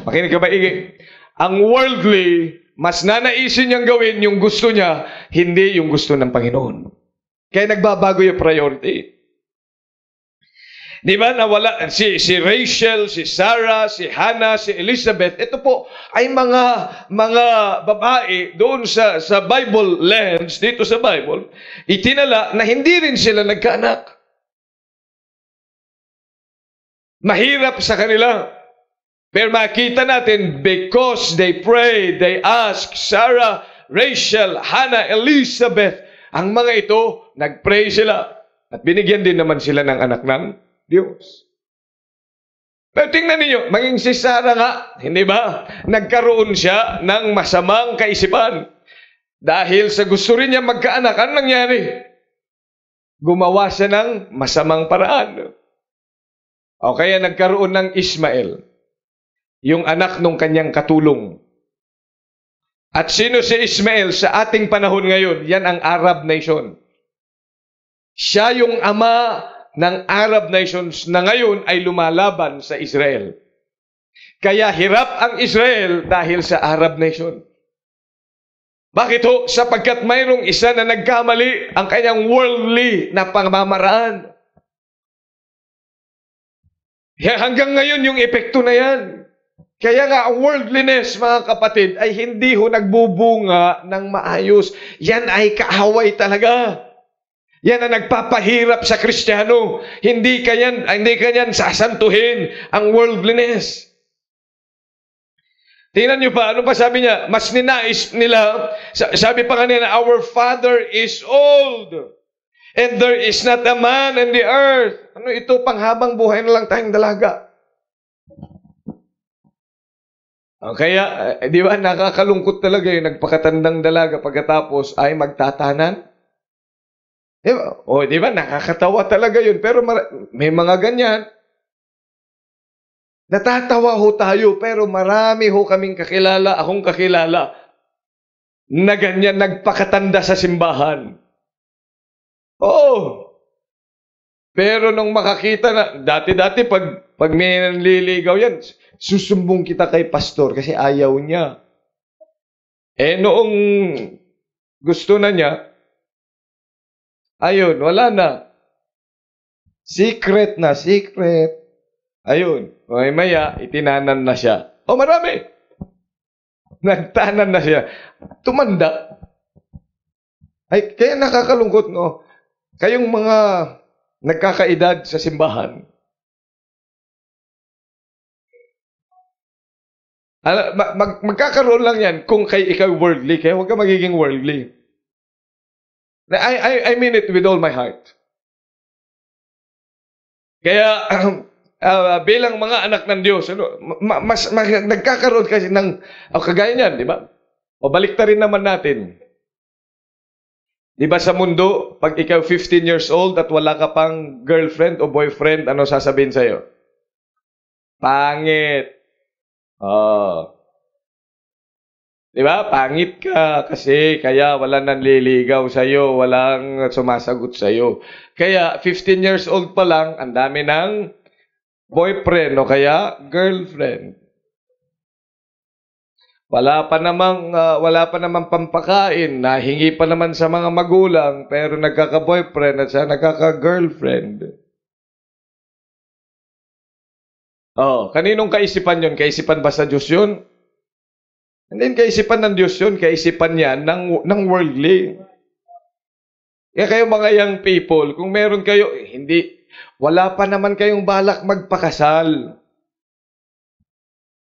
Makinig ka ba, Igi? Ang worldly, mas nanaisin niyang gawin yung gusto niya, hindi yung gusto ng Panginoon. Kaya nagbabago yung priority. Di ba nawala si Rachel, si Sarah, si Hannah, si Elizabeth, ito po ay mga babae doon sa Bible lens, dito sa Bible, itinala na hindi rin sila nagkaanak. Mahirap sa kanila. Pero makita natin, because they prayed, they asked, Sarah, Rachel, Hannah, Elizabeth, ang mga ito, nagpray sila. At binigyan din naman sila ng anak ng Diyos. Pero tingnan ninyo, maging si Sarah nga, hindi ba? Nagkaroon siya ng masamang kaisipan. Dahil sa gusto rin niya magkaanak, ano nangyari? Gumawa siya ng masamang paraan. O kaya nagkaroon ng Ismael, yung anak ng kanyang katulong. At sino si Ismael sa ating panahon ngayon? Yan ang Arab nation. Siya yung ama ng Arab nations na ngayon ay lumalaban sa Israel. Kaya hirap ang Israel dahil sa Arab nation. Bakit ho? Sapagkat mayroong isa na nagkamali ang kanyang worldly na pamamaraan. Hanggang ngayon yung epekto na yan. Kaya nga, ang worldliness, mga kapatid, ay hindi ho nagbubunga ng maayos. Yan ay kaaway talaga. Yan ang nagpapahirap sa Kristiyano. Hindi kanyan sasantuhin ang worldliness. Tingnan niyo pa, ano pa sabi niya? Mas ninais nila, sabi pa kanina, our father is old, and there is not a man in the earth. Ano ito, panghabang buhay na lang tayong dalaga. Kaya, di ba, nakakalungkot talaga yung nagpakatandang dalaga pagkatapos ay magtatanan. Diba? O, di ba? Nakakatawa talaga yun. Pero may mga ganyan. Natatawa ho tayo, pero marami ho kaming kakilala, akong kakilala, na ganyan nagpakatanda sa simbahan. Oo. Pero nung makakita na, dati-dati pag may nanliligaw yan, susumbong kita kay pastor kasi ayaw niya. Noong gusto na niya, ayun, wala na. Secret na, secret. Ayun, maya, itinanan na siya. Marami. Nagtanan na siya. Tumanda. Ay, kaya nakakalungkot, no? Kayong mga nagkakaedad sa simbahan, magkakaroon lang yan kung ikaw worldly, kaya huwag ka magiging worldly. I mean it with all my heart. Kaya, bilang mga anak ng Diyos, nagkakaroon kasi ng, kagaya niyan, di ba? O baliktarin naman natin. Di ba sa mundo, pag ikaw 15 years old at wala ka pang girlfriend o boyfriend, ano sasabihin sa'yo? Pangit. Di ba? Pangit ka kasi kaya wala nanliligaw sa'yo, walang sumasagot sa'yo. Kaya 15 years old pa lang, ang dami ng boyfriend o kaya girlfriend. Wala pa namang pampakain, nahingi pa naman sa mga magulang, pero nagkaka-boyfriend at sa nagkaka-girlfriend. Kaninong kaisipan yun? Kaisipan ba sa Diyos yun? Hindi kaisipan ng Diyos yun, kaisipan niya ng worldly. Kaya kayo mga young people, kung meron kayo, wala pa naman kayong balak magpakasal.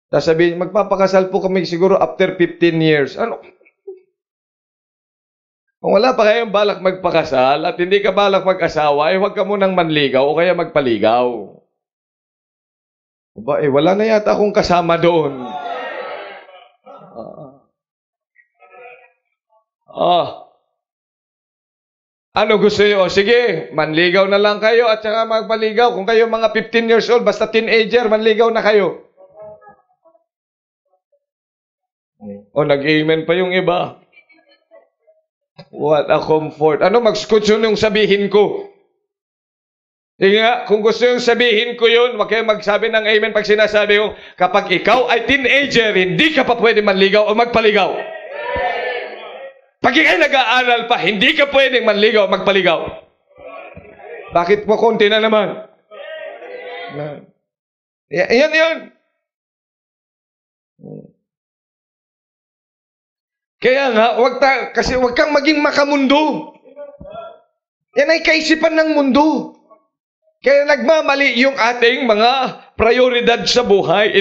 Sasabihin, magpapakasal po kami siguro after 15 years. Ano? Kung wala pa kayong balak magpakasal at hindi ka balak mag-asawa, huwag ka munang manligaw o kaya magpaligaw. Wala na yata akong kasama doon. Ano gusto nyo? Sige, manligaw na lang kayo at saka magpaligaw. Kung kayo mga 15 years old, basta teenager, manligaw na kayo. Nag-amen pa yung iba. What a comfort. Ano, mag-scotch yung sabihin ko. Sige nga, kung gusto yung sabihin ko yun, wag kayo magsabi ng amen pag sinasabi ko, kapag ikaw ay teenager, hindi ka pa pwede manligaw o magpaligaw. Pag ikay nag-aaral pa, hindi ka pwedeng manligaw o magpaligaw. Bakit mo konti na naman? Yan. Kaya nga, kasi wag kang maging makamundo. Yan ay kaisipan ng mundo. Kaya nagmamali yung ating mga prioridad sa buhay.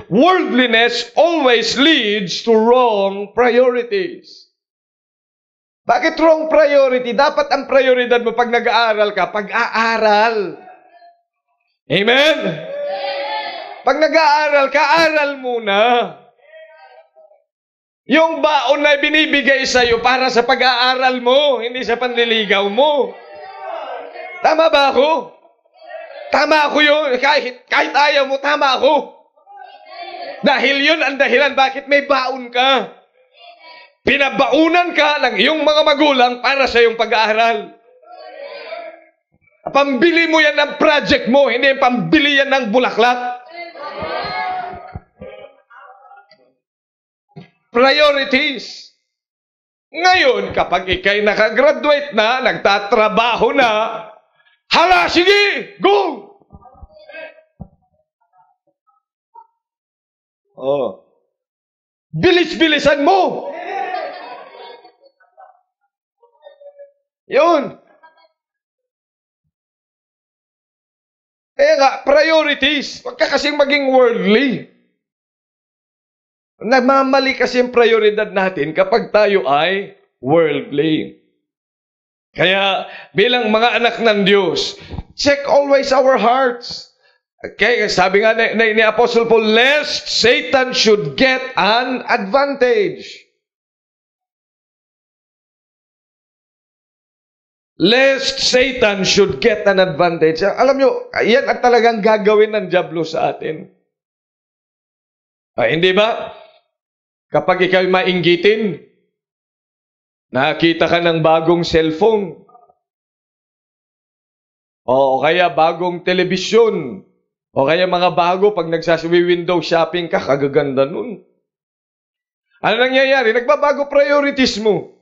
Worldliness always leads to wrong priorities. Bakit wrong priority? Dapat ang prioridad mo pag nag-aaral ka, pag-aaral. Amen? Pag nag-aaral ka, aral muna. Yung baon na binibigay sa'yo para sa pag-aaral mo, hindi sa panliligaw mo. Tama ba ako? Tama ako yun. Kahit ayaw mo, tama ako. Dahil yun ang dahilan bakit may baon ka. Pinabaunan ka ng iyong mga magulang para sa iyong pag-aaral. Pambili mo yan ng project mo, hindi pambili yan ng bulaklak. Priorities. Ngayon, kapag ikay nakagraduate na, nagtatrabaho na, hala, sige, go! Bilis-bilisan mo! Yun. Kaya nga, priorities. Huwag ka kasing maging worldly. Nagmamali kasi yung prioridad natin kapag tayo ay worldly. Kaya bilang mga anak ng Diyos, check always our hearts. Okay, sabi nga ni Apostle Paul, lest Satan should get an advantage. Lest Satan should get an advantage. Alam nyo, yan ang talagang gagawin ng dyablo sa atin. Hindi ba? Kapag ikaw mainggitin, nakita ka ng bagong cellphone, o kaya bagong telebisyon, o kaya mga bago, pag window shopping ka, kagaganda nun. Ano nangyayari? Nagbabago priorities mo.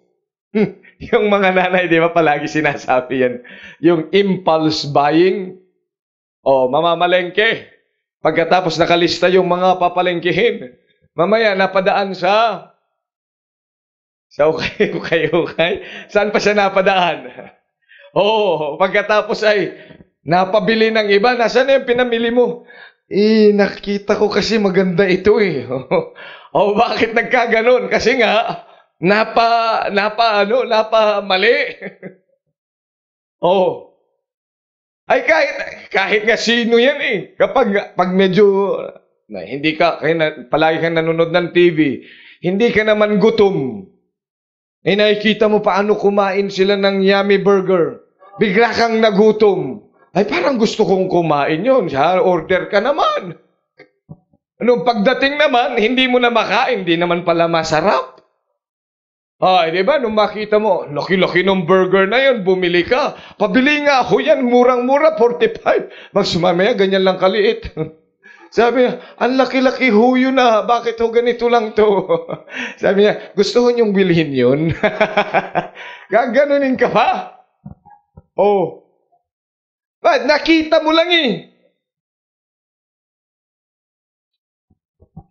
Yung mga nanay, di ba palagi sinasabi yan? Yung impulse buying, mamamalengke. Pagkatapos nakalista yung mga papalengkehin, mamaya napadaan sa Sa ukay. Saan pa siya napadaan? Oo, pagkatapos ay napabili ng iba. Nasaan na yung pinamili mo? Nakita ko kasi maganda ito eh. Bakit nagkaganon? Kasi nga, mali. Ay kahit nga sino yan eh. Pag medyo, hindi ka, palagi kang nanonood ng TV, hindi ka naman gutom. Nakikita mo paano kumain sila ng yummy burger. Bigla kang nagutom. Ay, parang gusto kong kumain yun. Order ka naman. Pagdating naman, hindi mo na makain. Hindi naman pala masarap. Di ba? Nung makita mo, laki-laki ng burger na yun, bumili ka. Pabili nga ako yan, murang-mura, 45. Magsumamaya, ganyan lang kaliit. Sabi niya, ang laki-laki huyo na, bakit ho ganito lang to? Sabi niya, gusto ho niyong bilhin yun? Gaganunin ka pa? Nakita mo lang eh.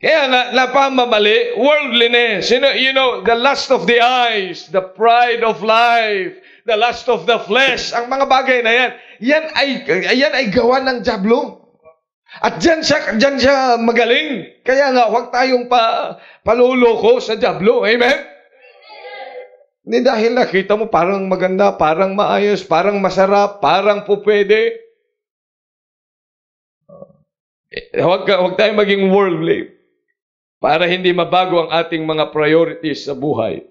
Kaya nga, napamamali, worldliness, you know, the lust of the eyes, the pride of life, the lust of the flesh, ang mga bagay na yan ay gawa ng dyablo. At dyan siya magaling. Kaya nga, huwag tayong paluloko sa dyablo. Amen? Hindi dahil nakita mo parang maganda, parang maayos, parang masarap, parang pupwede. Huwag tayong maging worldly para hindi mabago ang ating mga priorities sa buhay.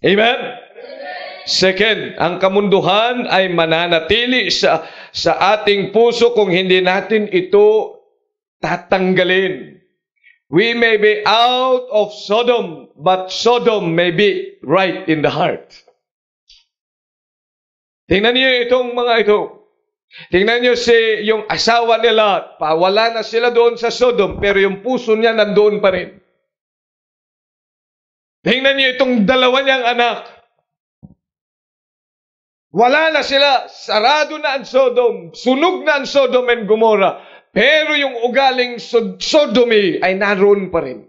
Amen? Second, ang kamunduhan ay mananatili sa ating puso kung hindi natin ito tatanggalin. We may be out of Sodom, but Sodom may be right in the heart. Tingnan niyo itong mga ito. Tingnan niyo yung asawa nila, wala na sila doon sa Sodom, pero yung puso niya nandoon pa rin. Tingnan niyo itong dalawa niyang anak. Wala na sila, sarado na ang Sodom, sunog na ang Sodom and Gomorrah, pero yung ugaling sodomy ay naroon pa rin.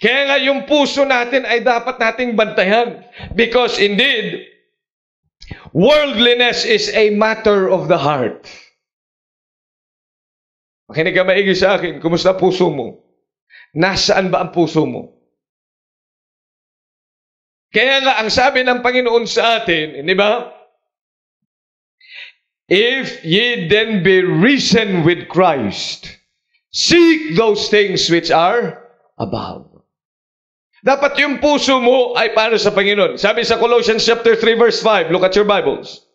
Kaya nga yung puso natin ay dapat nating bantayan. Because indeed, worldliness is a matter of the heart. Makinig ka maigi sa akin, kumusta puso mo? Nasaan ba ang puso mo? Kaya nga, ang sabi ng Panginoon sa atin, di ba? If ye then be risen with Christ, seek those things which are above. Dapat yung puso mo ay para sa Panginoon. Sabi sa Colossians chapter 3 verse 5, look at your Bibles.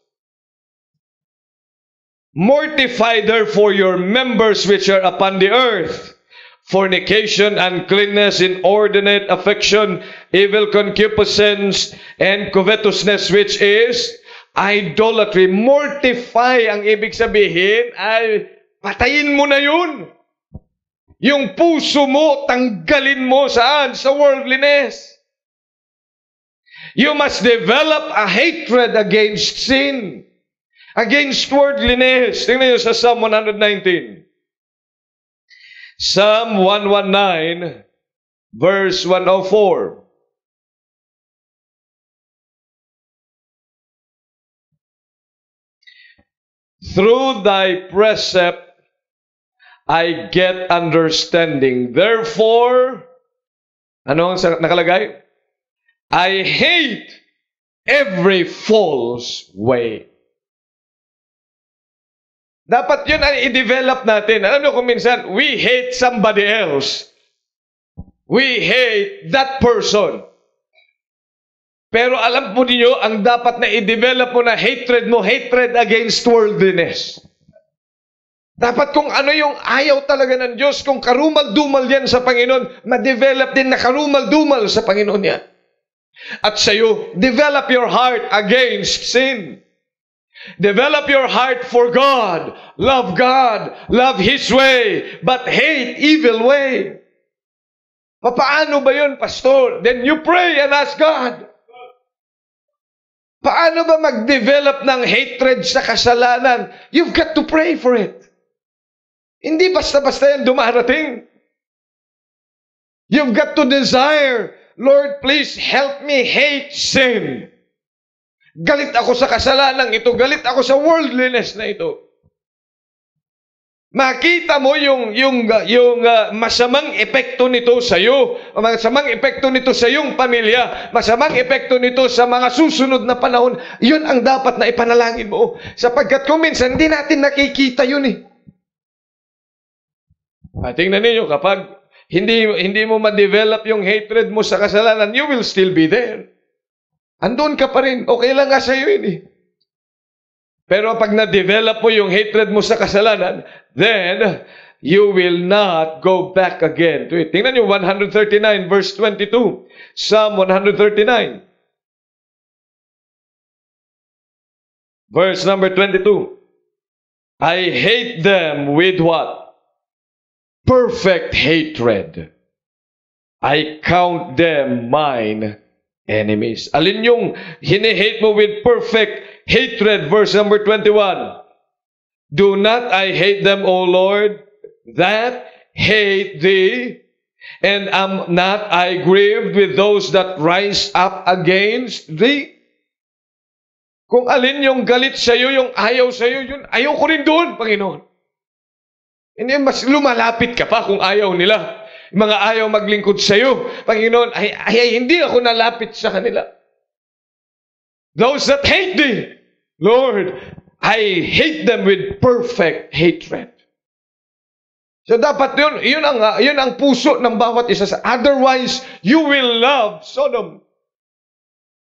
Mortify therefore your members which are upon the earth, fornication, uncleanness, inordinate affection, evil concupiscence, and covetousness, which is idolatry. Mortify, ang ibig sabihin ay patayin mo na yun. Yung puso mo, tanggalin mo saan? Sa worldliness. You must develop a hatred against sin, against worldliness. Tingnan niyo sa Psalm 119. Psalm 119, verse 104. Through thy precept I get understanding. Therefore, ano ang nakalagay? I hate every false way. Dapat yun ay i-develop natin. Alam niyo kung minsan, we hate somebody else. We hate that person. Pero alam po niyo, ang dapat na i-develop mo na hatred mo, hatred against worldliness. Dapat kung ano yung ayaw talaga ng Diyos, kung karumal-dumal yan sa Panginoon, ma-develop din na karumal-dumal sa Panginoon yan. At sa'yo, develop your heart against sin. Develop your heart for God. Love His way, but hate evil way. Paano ba yun, Pastor? Then you pray and ask God. Paano ba mag-develop ng hatred sa kasalanan? You've got to pray for it. Hindi basta-basta yan dumarating. You've got to desire, Lord, please help me hate sin. Galit ako sa kasalanan ito. Galit ako sa worldliness na ito. Makita mo yung masamang epekto nito sa iyo, masamang epekto nito sa iyong pamilya, masamang epekto nito sa mga susunod na panahon. Yun ang dapat na ipanalangin mo. Sapagkat kung minsan, hindi natin nakikita yun eh. Tingnan ninyo, kapag hindi mo ma-develop yung hatred mo sa kasalanan, you will still be there. Andun ka pa rin. Okay lang nga sa'yo yun eh. Pero pag na-develop mo yung hatred mo sa kasalanan, then you will not go back again to it. Tingnan nyo, 139 verse 22. Psalm 139. Verse number 22. I hate them with what? Perfect hatred. I count them mine enemies. Alin yung hini-hate mo with perfect hatred? Verse number 21. Do not I hate them, O Lord, that hate thee, and am not I grieved with those that rise up against thee? Kung alin yung galit sa iyo, yung ayaw sa iyo, yun ayaw ko rin doon, Panginoon. Hindi, mas lumalapit ka pa kung ayaw nila. Yung mga ayaw maglingkod sa iyo, Panginoon, ay hindi ako nalapit sa kanila. Those that hate thee, Lord, I hate them with perfect hatred. So dapat yun ang puso ng bawat isa. Otherwise, you will love Sodom.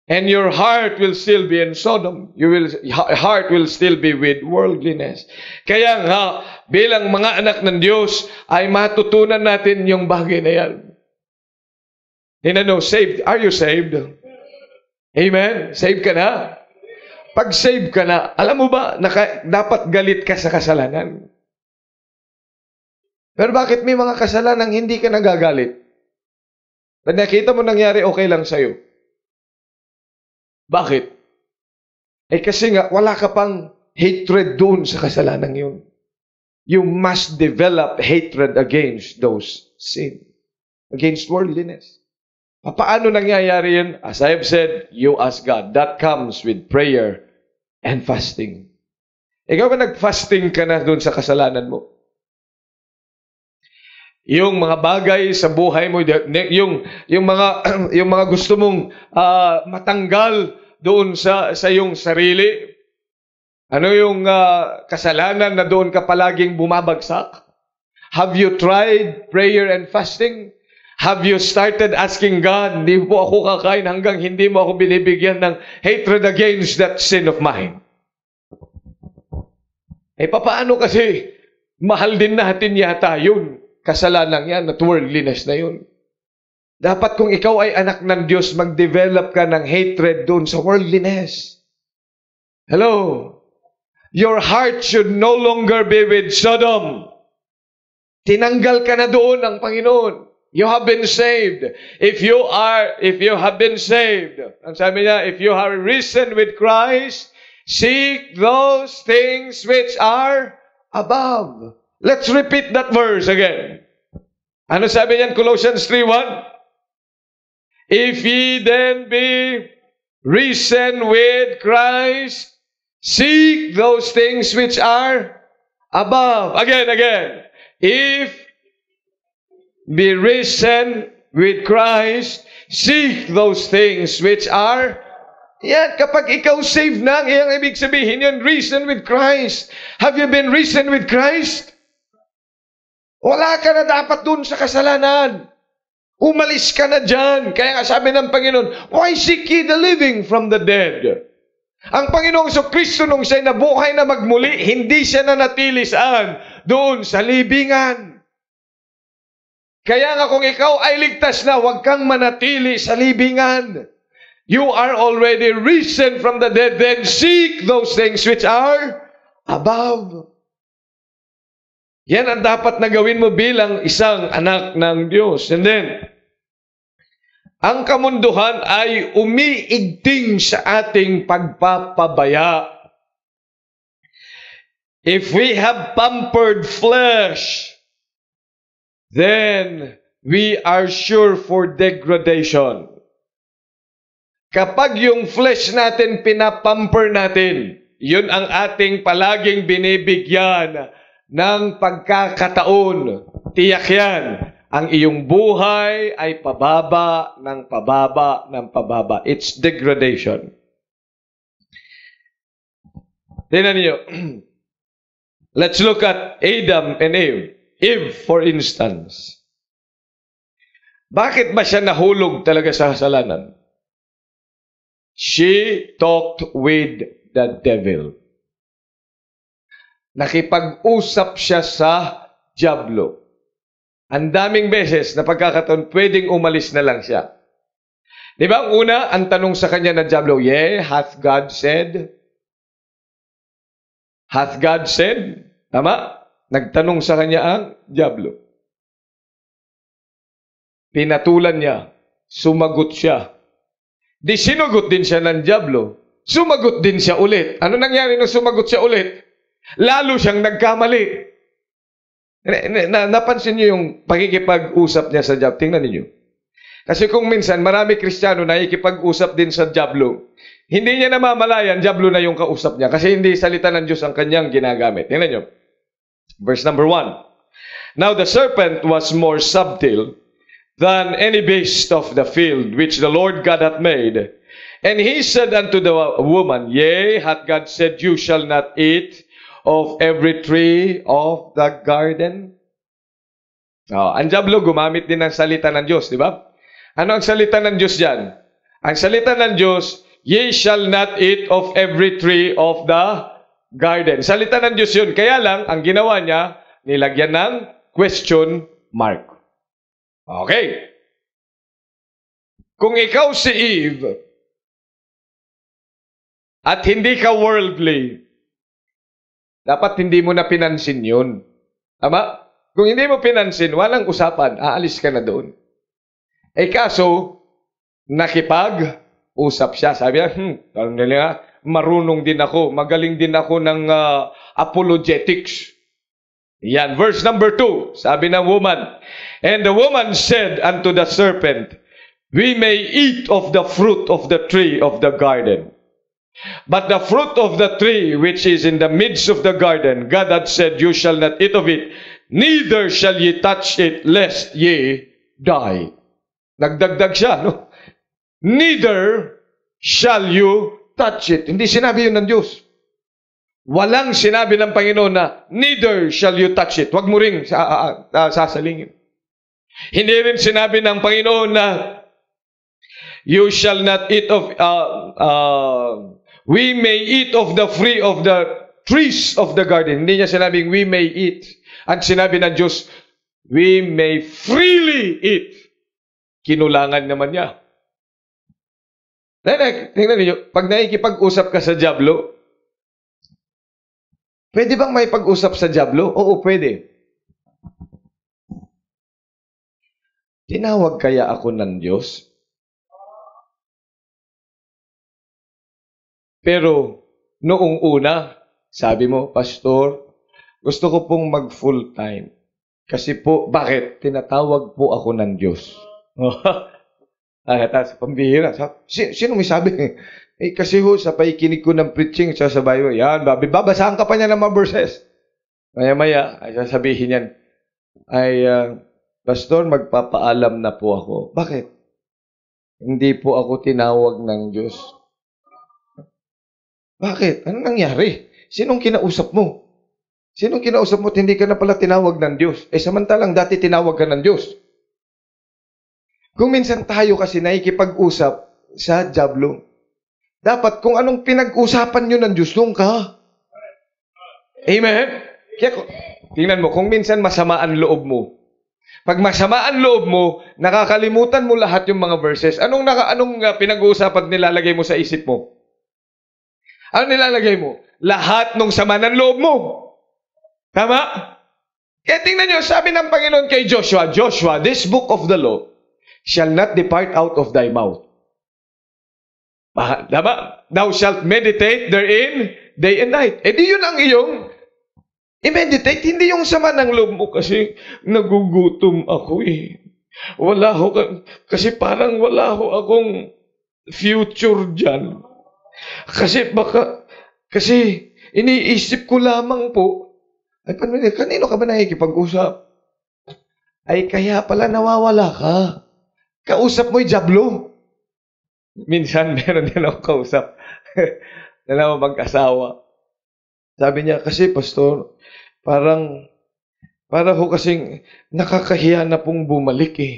And your heart will still be in Sodom. Your heart will still be with worldliness. Kaya nga, bilang mga anak ng Diyos, ay matutunan natin yung bagay na yan. Saved. Are you saved? Amen? Saved ka na? Pag saved ka na, alam mo ba, dapat galit ka sa kasalanan. Pero bakit may mga kasalanan hindi ka nagagalit? Pag nakita mo nangyari, okay lang sa'yo. Bakit? Kasi nga, wala ka pang hatred doon sa kasalanan yun. You must develop hatred against those sin. Against worldliness. Paano nangyayari yun? As I have said, you ask God. That comes with prayer and fasting. Ikaw ba nag-fasting ka na doon sa kasalanan mo? Yung mga bagay sa buhay mo, yung mga gusto mong matanggal doon sa iyong sarili. Ano yung kasalanan na doon ka palaging bumabagsak? Have you tried prayer and fasting? Have you started asking God, hindi po ako kakain hanggang hindi mo ako binibigyan ng hatred against that sin of mine? Papaano kasi mahal din natin yata yun. Kasalanan yan, at worldliness na yun. Dapat kung ikaw ay anak ng Diyos, mag-develop ka ng hatred doon sa worldliness. Hello? Your heart should no longer be with Sodom. Tinanggal ka na doon ng Panginoon. You have been saved. If you have been saved, ang sabi niya, if you are risen with Christ, seek those things which are above. Let's repeat that verse again. Ano sabi niyan? Colossians 3:1. If ye then be risen with Christ, seek those things which are above. Again. If be risen with Christ, seek those things which are. Yan, kapag ikaw saved na, ang ibig sabihin yun, risen with Christ. Have you been risen with Christ? Wala ka na dapat dun sa kasalanan. Umalis ka na dyan. Kaya nga sabi ng Panginoon, why seek ye the living from the dead? Ang Panginoong Kristo nung siya'y nabuhay na magmuli, hindi siya nanatili saan? Doon sa libingan. Kaya nga kung ikaw ay ligtas na, huwag kang manatili sa libingan. You are already risen from the dead, then seek those things which are above. Yan ang dapat na gawin mo bilang isang anak ng Diyos. And then, ang kamunduhan ay umiigting sa ating pagpapabaya. If we have pampered flesh, then we are sure for degradation. Kapag yung flesh natin pinapamper natin, yun ang ating palaging binibigyan ng pagkakataon. Tiyak yan. Ang iyong buhay ay pababa ng pababa ng pababa. It's degradation. Tingnan niyo. Let's look at Adam and Eve. Eve, for instance. Bakit ba siya nahulog talaga sa kasalanan? She talked with the devil. Nakipag-usap siya sa dyablo. Ang daming beses na pagkakataon, pwedeng umalis na lang siya. Di ba ang una, ang tanong sa kanya ng dyablo, hath God said? Hath God said? Tama? Nagtanong sa kanya ang dyablo. Pinatulan niya. Sumagot siya. Di sinugot din siya ng dyablo. Sumagot din siya ulit. Ano nangyari nung sumagot siya ulit? Lalo siyang nagkamali. Napansin niyo yung pakikipag-usap niya sa dyablo? Tingnan niyo. Kasi kung minsan marami Kristiyano na ikipag-usap din sa dyablo, hindi niya namamalayan, dyablo na yung kausap niya. Kasi hindi salita ng Diyos ang kanyang ginagamit. Tingnan niyo. Verse number 1. Now the serpent was more subtle than any beast of the field which the Lord God hath made. And he said unto the woman, Yea, hath God said, You shall not eat of every tree of the garden? Ang dyablo gumamit din ng salita ng Diyos, di ba? Ano ang salita ng Diyos dyan? Ang salita ng Diyos, Ye shall not eat of every tree of the garden. Salita ng Diyos yun. Kaya lang, ang ginawa niya, nilagyan ng question mark. Okay. Kung ikaw si Eve at hindi ka worldly, dapat hindi mo na pinansin yun. Tama? Kung hindi mo pinansin, walang usapan, aalis ka na doon. Eh kaso, nakipag-usap siya. Sabi niya, marunong din ako, magaling din ako ng apologetics. Yan, verse number 2, sabi ng woman, And the woman said unto the serpent, We may eat of the fruit of the tree of the garden. But the fruit of the tree which is in the midst of the garden, God hath said, You shall not eat of it, neither shall ye touch it, lest ye die. Nagdagdag siya, no? Neither shall you touch it. Hindi sinabi yun ng Diyos. Walang sinabi ng Panginoon na, neither shall you touch it. Huwag mo ring sasalingin. Hindi rin sinabi ng Panginoon na, you shall not eat of, we may eat of the fruit of the trees of the garden. Hindi niya sinabing, we may eat. At sinabi ng Diyos, we may freely eat. Kinulangan naman niya. Tingnan niyo, pag nakikipag-usap ka sa dyablo, pwede bang may pag-usap sa dyablo? Oo, pwede. Tinawag kaya ako ng Diyos? Pero, noong una, sabi mo, Pastor, gusto ko pong mag-full time. Kasi po, bakit? Tinatawag po ako ng Diyos. Tapos, pambihira. Sino may sabi? Kasi ho, sa paikinig ko ng preaching, sasabayin mo, yan, babasahan ka pa niya ng mga verses. Maya-maya, ay sasabihin yan, Pastor, magpapaalam na po ako. Bakit? Hindi po ako tinawag ng Diyos. Bakit? Anong nangyari? Sinong kinausap mo? Sinong kinausap mo at hindi ka na pala tinawag ng Diyos? Samantalang dati tinawag ka ng Diyos. Kung minsan tayo kasi nakikipag-usap sa dyablo, dapat kung anong pinag-usapan nyo ng Diyos, doon ka. Amen? Kaya, tingnan mo, kung minsan masama ang loob mo, pag masama ang loob mo, nakakalimutan mo lahat yung mga verses. Anong pinag-uusapan nilalagay mo sa isip mo? Ano nilalagay mo? Lahat ng sama ng loob mo. Tama? Kaya tingnan nyo, sabi ng Panginoon kay Joshua, Joshua, this book of the law shall not depart out of thy mouth. Tama? Thou shalt meditate therein day and night. Di yun ang iyong i-meditate. Hindi yung sama ng loob mo kasi nagugutom ako . Wala ho, kasi parang wala ho akong future dyan. Kasi iniisip ko lamang po, ay kanino ka ba nakikipag-usap? Ay kaya pala nawawala ka. Kausap mo'y jablo. Minsan meron din ako kausap. Dalawa mag-asawa. Sabi niya, kasi pastor, para ho kasing nakakahiya na pong bumalik eh.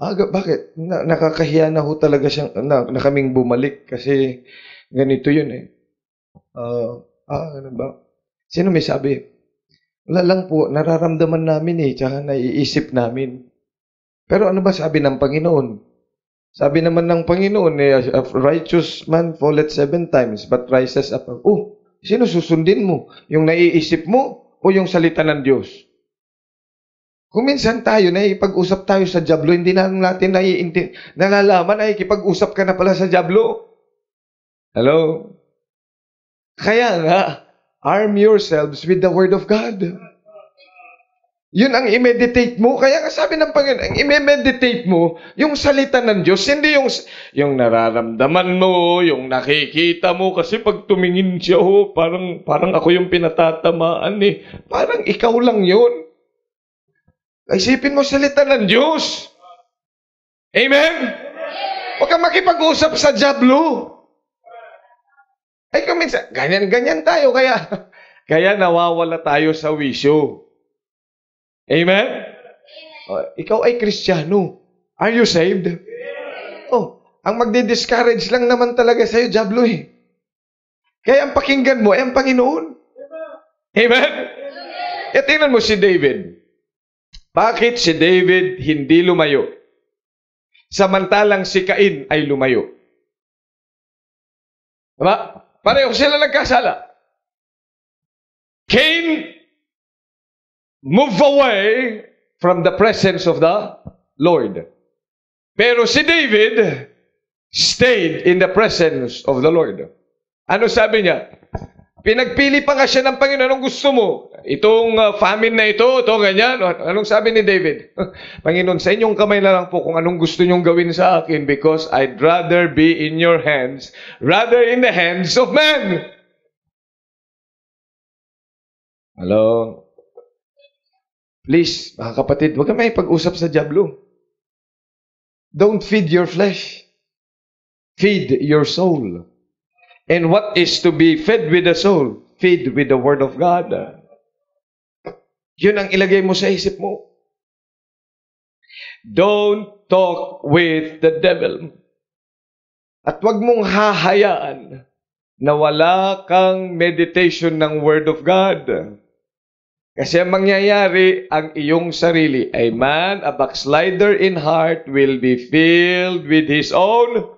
Bakit? Nakakahiya na ho talaga siyang, na kaming bumalik kasi ganito yun eh. Ganun ba? Sino may sabi? Wala lang po, nararamdaman namin eh, tsaka naiisip namin. Pero ano ba sabi ng Panginoon? Sabi naman ng Panginoon, a righteous man falleth 7 times, but rises up. Sino susundin mo? Yung naiisip mo o yung salita ng Diyos? Kung minsan tayo, nakikipag-usap tayo sa jablo, hindi na natin nalalaman, nakikipag-usap ka na pala sa jablo. Hello? Kaya nga, arm yourselves with the Word of God. Yun ang i-meditate mo. Kaya nga sabi ng Panginoon, ang i-meditate mo, yung salita ng Diyos, hindi yung nararamdaman mo, yung nakikita mo, kasi pag tumingin siya, parang ako yung pinatatamaan eh. Parang ikaw lang yun. Isipin mo salita ng Diyos. Amen? Huwag kang makipag-usap sa jablo. Ay kung minsan, ganyan-ganyan tayo, kaya nawawala tayo sa wisyo. Amen? Ikaw ay Kristiyano. Are you saved? Ang magdi-discourage lang naman talaga sa'yo, jablo eh. Kaya ang pakinggan mo ay ang Panginoon. Amen? Tingnan mo si David. Bakit si David hindi lumayo? Samantalang si Cain ay lumayo. Diba? Pareho sila nagkasala. Cain moved away from the presence of the Lord. Pero si David stayed in the presence of the Lord. Ano sabi niya? Pinagpili pa nga siya ng Panginoon. Anong gusto mo? Itong famine na ito ganyan. Anong sabi ni David? Panginoon, sa inyong kamay na lang po kung anong gusto nyong gawin sa akin because I'd rather be in your hands rather in the hands of man. Hello? Please, mga kapatid, huwag ka may pag-usap sa jablo. Don't feed your flesh. Feed your soul. And what is to be fed with the soul? Feed with the Word of God. Yun ang ilagay mo sa isip mo. Don't talk with the devil. At wag mong hahayaan na wala kang meditation ng Word of God. Kasi ang mangyayari, ang iyong sarili, a man, a backslider in heart, will be filled with his own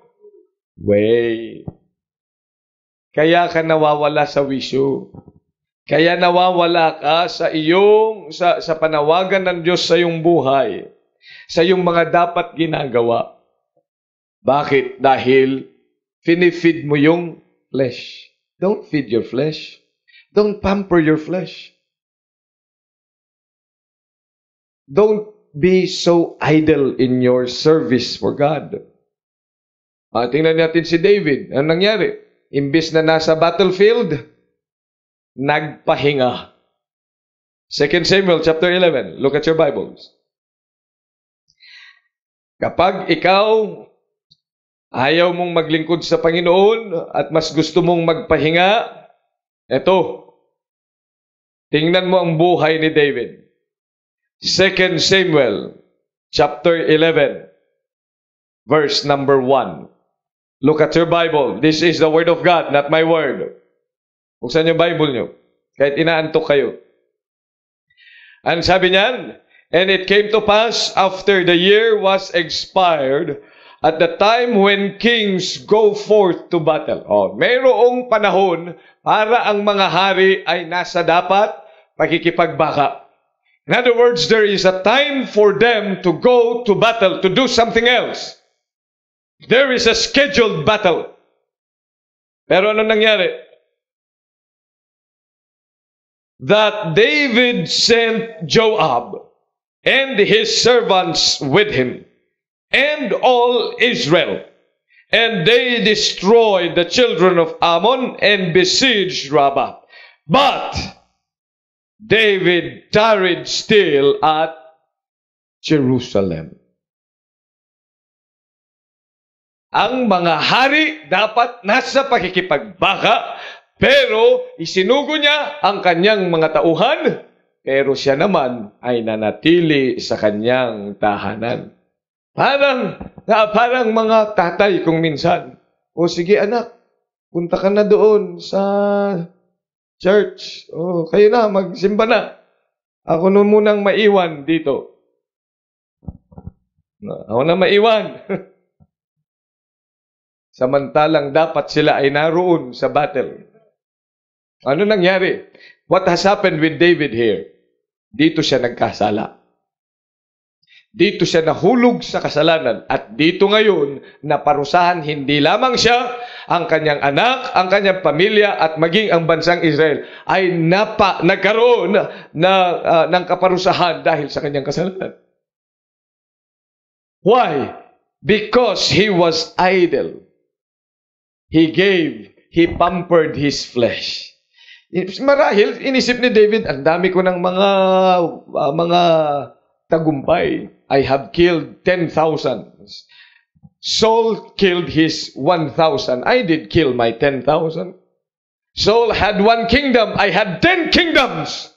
way. Kaya ka nawawala sa wisyo. Kaya nawawala ka sa panawagan ng Diyos sa iyong buhay, sa iyong mga dapat ginagawa. Bakit? Dahil finifeed mo yung flesh. Don't feed your flesh. Don't pamper your flesh. Don't be so idle in your service for God. Tingnan natin si David. Anong nangyari? Imbis na nasa battlefield, nagpahinga. 2 Samuel chapter 11. Look at your Bibles. Kapag ikaw ayaw mong maglingkod sa Panginoon at mas gusto mong magpahinga, eto, tingnan mo ang buhay ni David. 2 Samuel chapter 11 verse number 1. Look at your Bible. This is the Word of God, not my word. Buksan yung Bible nyo. Kahit inaantok kayo. Ang sabi niyan, and it came to pass after the year was expired, at the time when kings go forth to battle. Mayroong panahon para ang mga hari ay nasa dapat pakikipagbaka. In other words, there is a time for them to go to battle, to do something else. There is a scheduled battle. Pero ano nangyari? That David sent Joab and his servants with him, and all Israel. And they destroyed the children of Ammon and besieged Rabbah. But David tarried still at Jerusalem. Ang mga hari dapat nasa pakikipagbaka, pero isinugo niya ang kanyang mga tauhan, pero siya naman ay nanatili sa kanyang tahanan. Parang mga tatay kung minsan, o sige anak, punta ka na doon sa church. O kayo na, magsimba na. Ako nun munang maiwan dito. Ako na maiwan. Samantalang dapat sila ay naroon sa battle. Ano nangyari? What has happened with David here? Dito siya nagkasala. Dito siya nahulog sa kasalanan. At dito ngayon, naparusahan hindi lamang siya, ang kanyang anak, ang kanyang pamilya, at maging ang bansang Israel ay nagkaroon ng kaparusahan dahil sa kanyang kasalanan. Why? Because he was idle. He pampered his flesh. Marahil, inisip ni David, ang dami ko ng mga tagumpay. I have killed 10,000. Saul killed his 1,000. I did kill my 10,000. Saul had 1 kingdom. I had 10 kingdoms.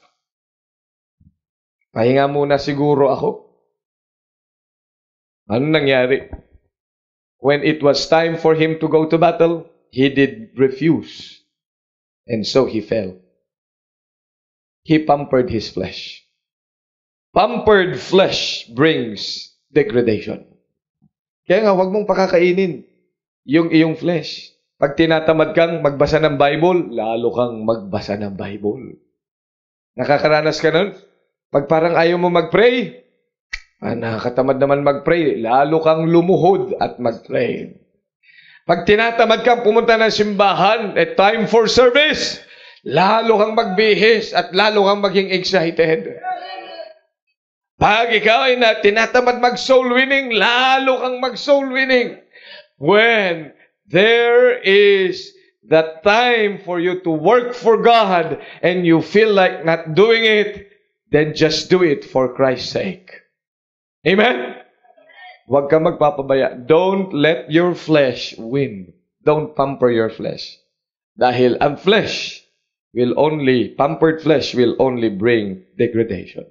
Pahinga muna siguro ako. Ano nangyari? When it was time for him to go to battle, he did refuse. And so he fell. He pampered his flesh. Pampered flesh brings degradation. Kaya nga, huwag mong pakakainin yung iyong flesh. Pag tinatamad kang magbasa ng Bible, lalo kang magbasa ng Bible. Nakakaranas ka nun? Pag parang ayaw mo mag-pray, nakakatamad naman mag-pray, lalo kang lumuhod at mag-pray. Pag tinatamad kang pumunta ng simbahan, time for service, lalo kang magbihis at lalo kang maging excited. Pag ikaw ay tinatamad mag-soul winning, lalo kang mag-soul winning. When there is the time for you to work for God and you feel like not doing it, then just do it for Christ's sake. Amen? Huwag kang magpapabaya. Don't let your flesh win. Don't pamper your flesh. Dahil ang pampered flesh will only bring degradation.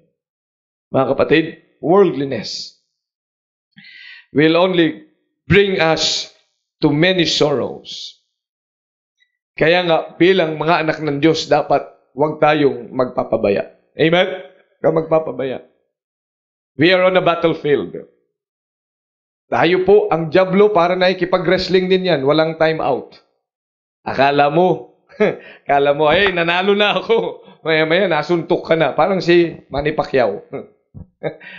Mga kapatid, worldliness will only bring us to many sorrows. Kaya nga, bilang mga anak ng Diyos, dapat huwag tayong magpapabaya. Amen? Huwag magpapabaya. We are on a battlefield. Tayo po, ang diablo, para nakikipag-wrestling din yan. Walang time out. Akala mo, ay, nanalo na ako. Maya-maya, nasuntok ka na. Parang si Manny Pacquiao.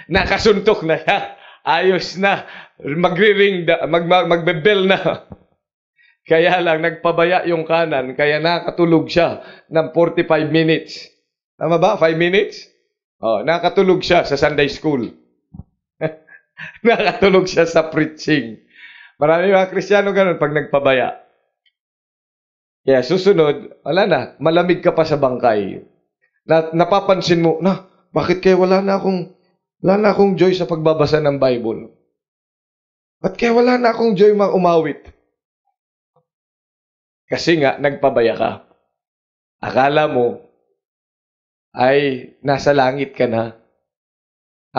Nakasuntok na siya. Ayos na. Magbe-bell na. Kaya lang, nagpabaya yung kanan. Kaya nakatulog siya ng 45 minutes. Tama ba? 5 minutes? Nakatulog siya sa Sunday school. Nakatulog siya sa preaching. Marami mga Kristiyano ganun pag nagpabaya. Kaya susunod, wala na, malamig ka pa sa bangkay. Napapansin mo, bakit kaya wala na akong joy sa pagbabasa ng Bible? Ba't kaya wala na akong joy umawit? Kasi nga, nagpabaya ka. Akala mo, ay nasa langit ka na.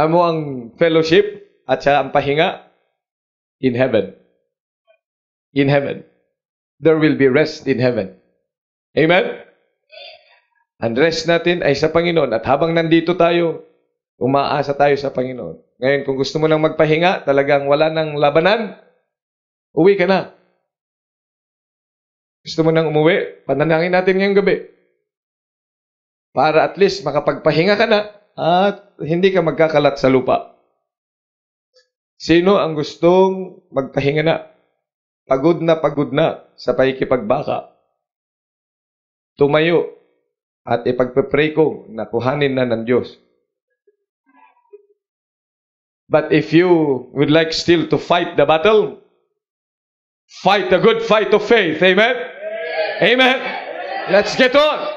Mo ang fellowship at saka ang pahinga in heaven. In heaven. There will be rest in heaven. Amen? Ang rest natin ay sa Panginoon. At habang nandito tayo, umaasa tayo sa Panginoon. Ngayon, kung gusto mo nang magpahinga, talagang wala nang labanan, uwi ka na. Gusto mo nang umuwi, panalangin natin ngayong gabi. Para at least makapagpahinga ka na at hindi ka magkakalat sa lupa. Sino ang gustong magpahinga na? Pagod na sa pakikipagbaka. Tumayo at ipagpe-pray ko na kuhanin na ng Diyos But if you would like still to fight the battle, fight the good fight of faith. Amen? Amen? Let's get on.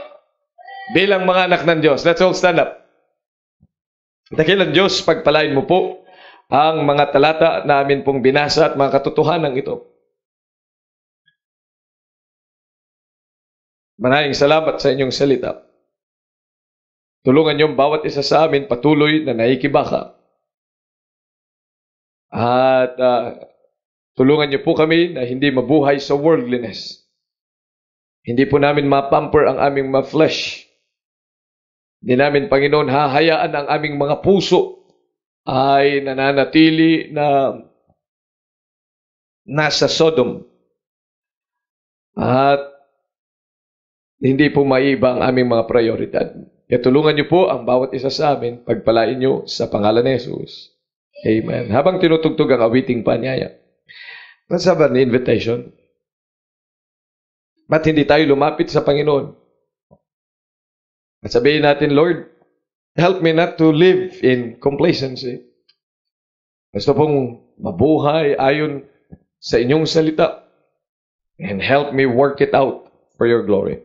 Bilang mga anak ng Diyos, let's all stand up. Dakilang Diyos, pagpalain mo po ang mga talata namin pong binasa at mga katotohanan ito. Maraming salamat sa inyong salita. Tulungan niyo bawat isa sa amin patuloy na naikibaka. At tulungan niyo po kami na hindi mabuhay sa worldliness. Hindi po namin mapamper ang aming mga flesh. Hindi namin, Panginoon, hahayaan ang aming mga puso ay nananatili na nasa Sodom. At hindi po maiba ang aming mga prioridad. Kaya tulungan niyo po ang bawat isa sa amin, pagpalain niyo sa pangalan ni Jesus. Amen. Habang tinutugtog ang awiting panyaya, let's have an invitation. Ba't hindi tayo lumapit sa Panginoon? At sabihin natin, Lord, help me not to live in complacency. Gusto pong mabuhay ayon sa inyong salita. And help me work it out for your glory.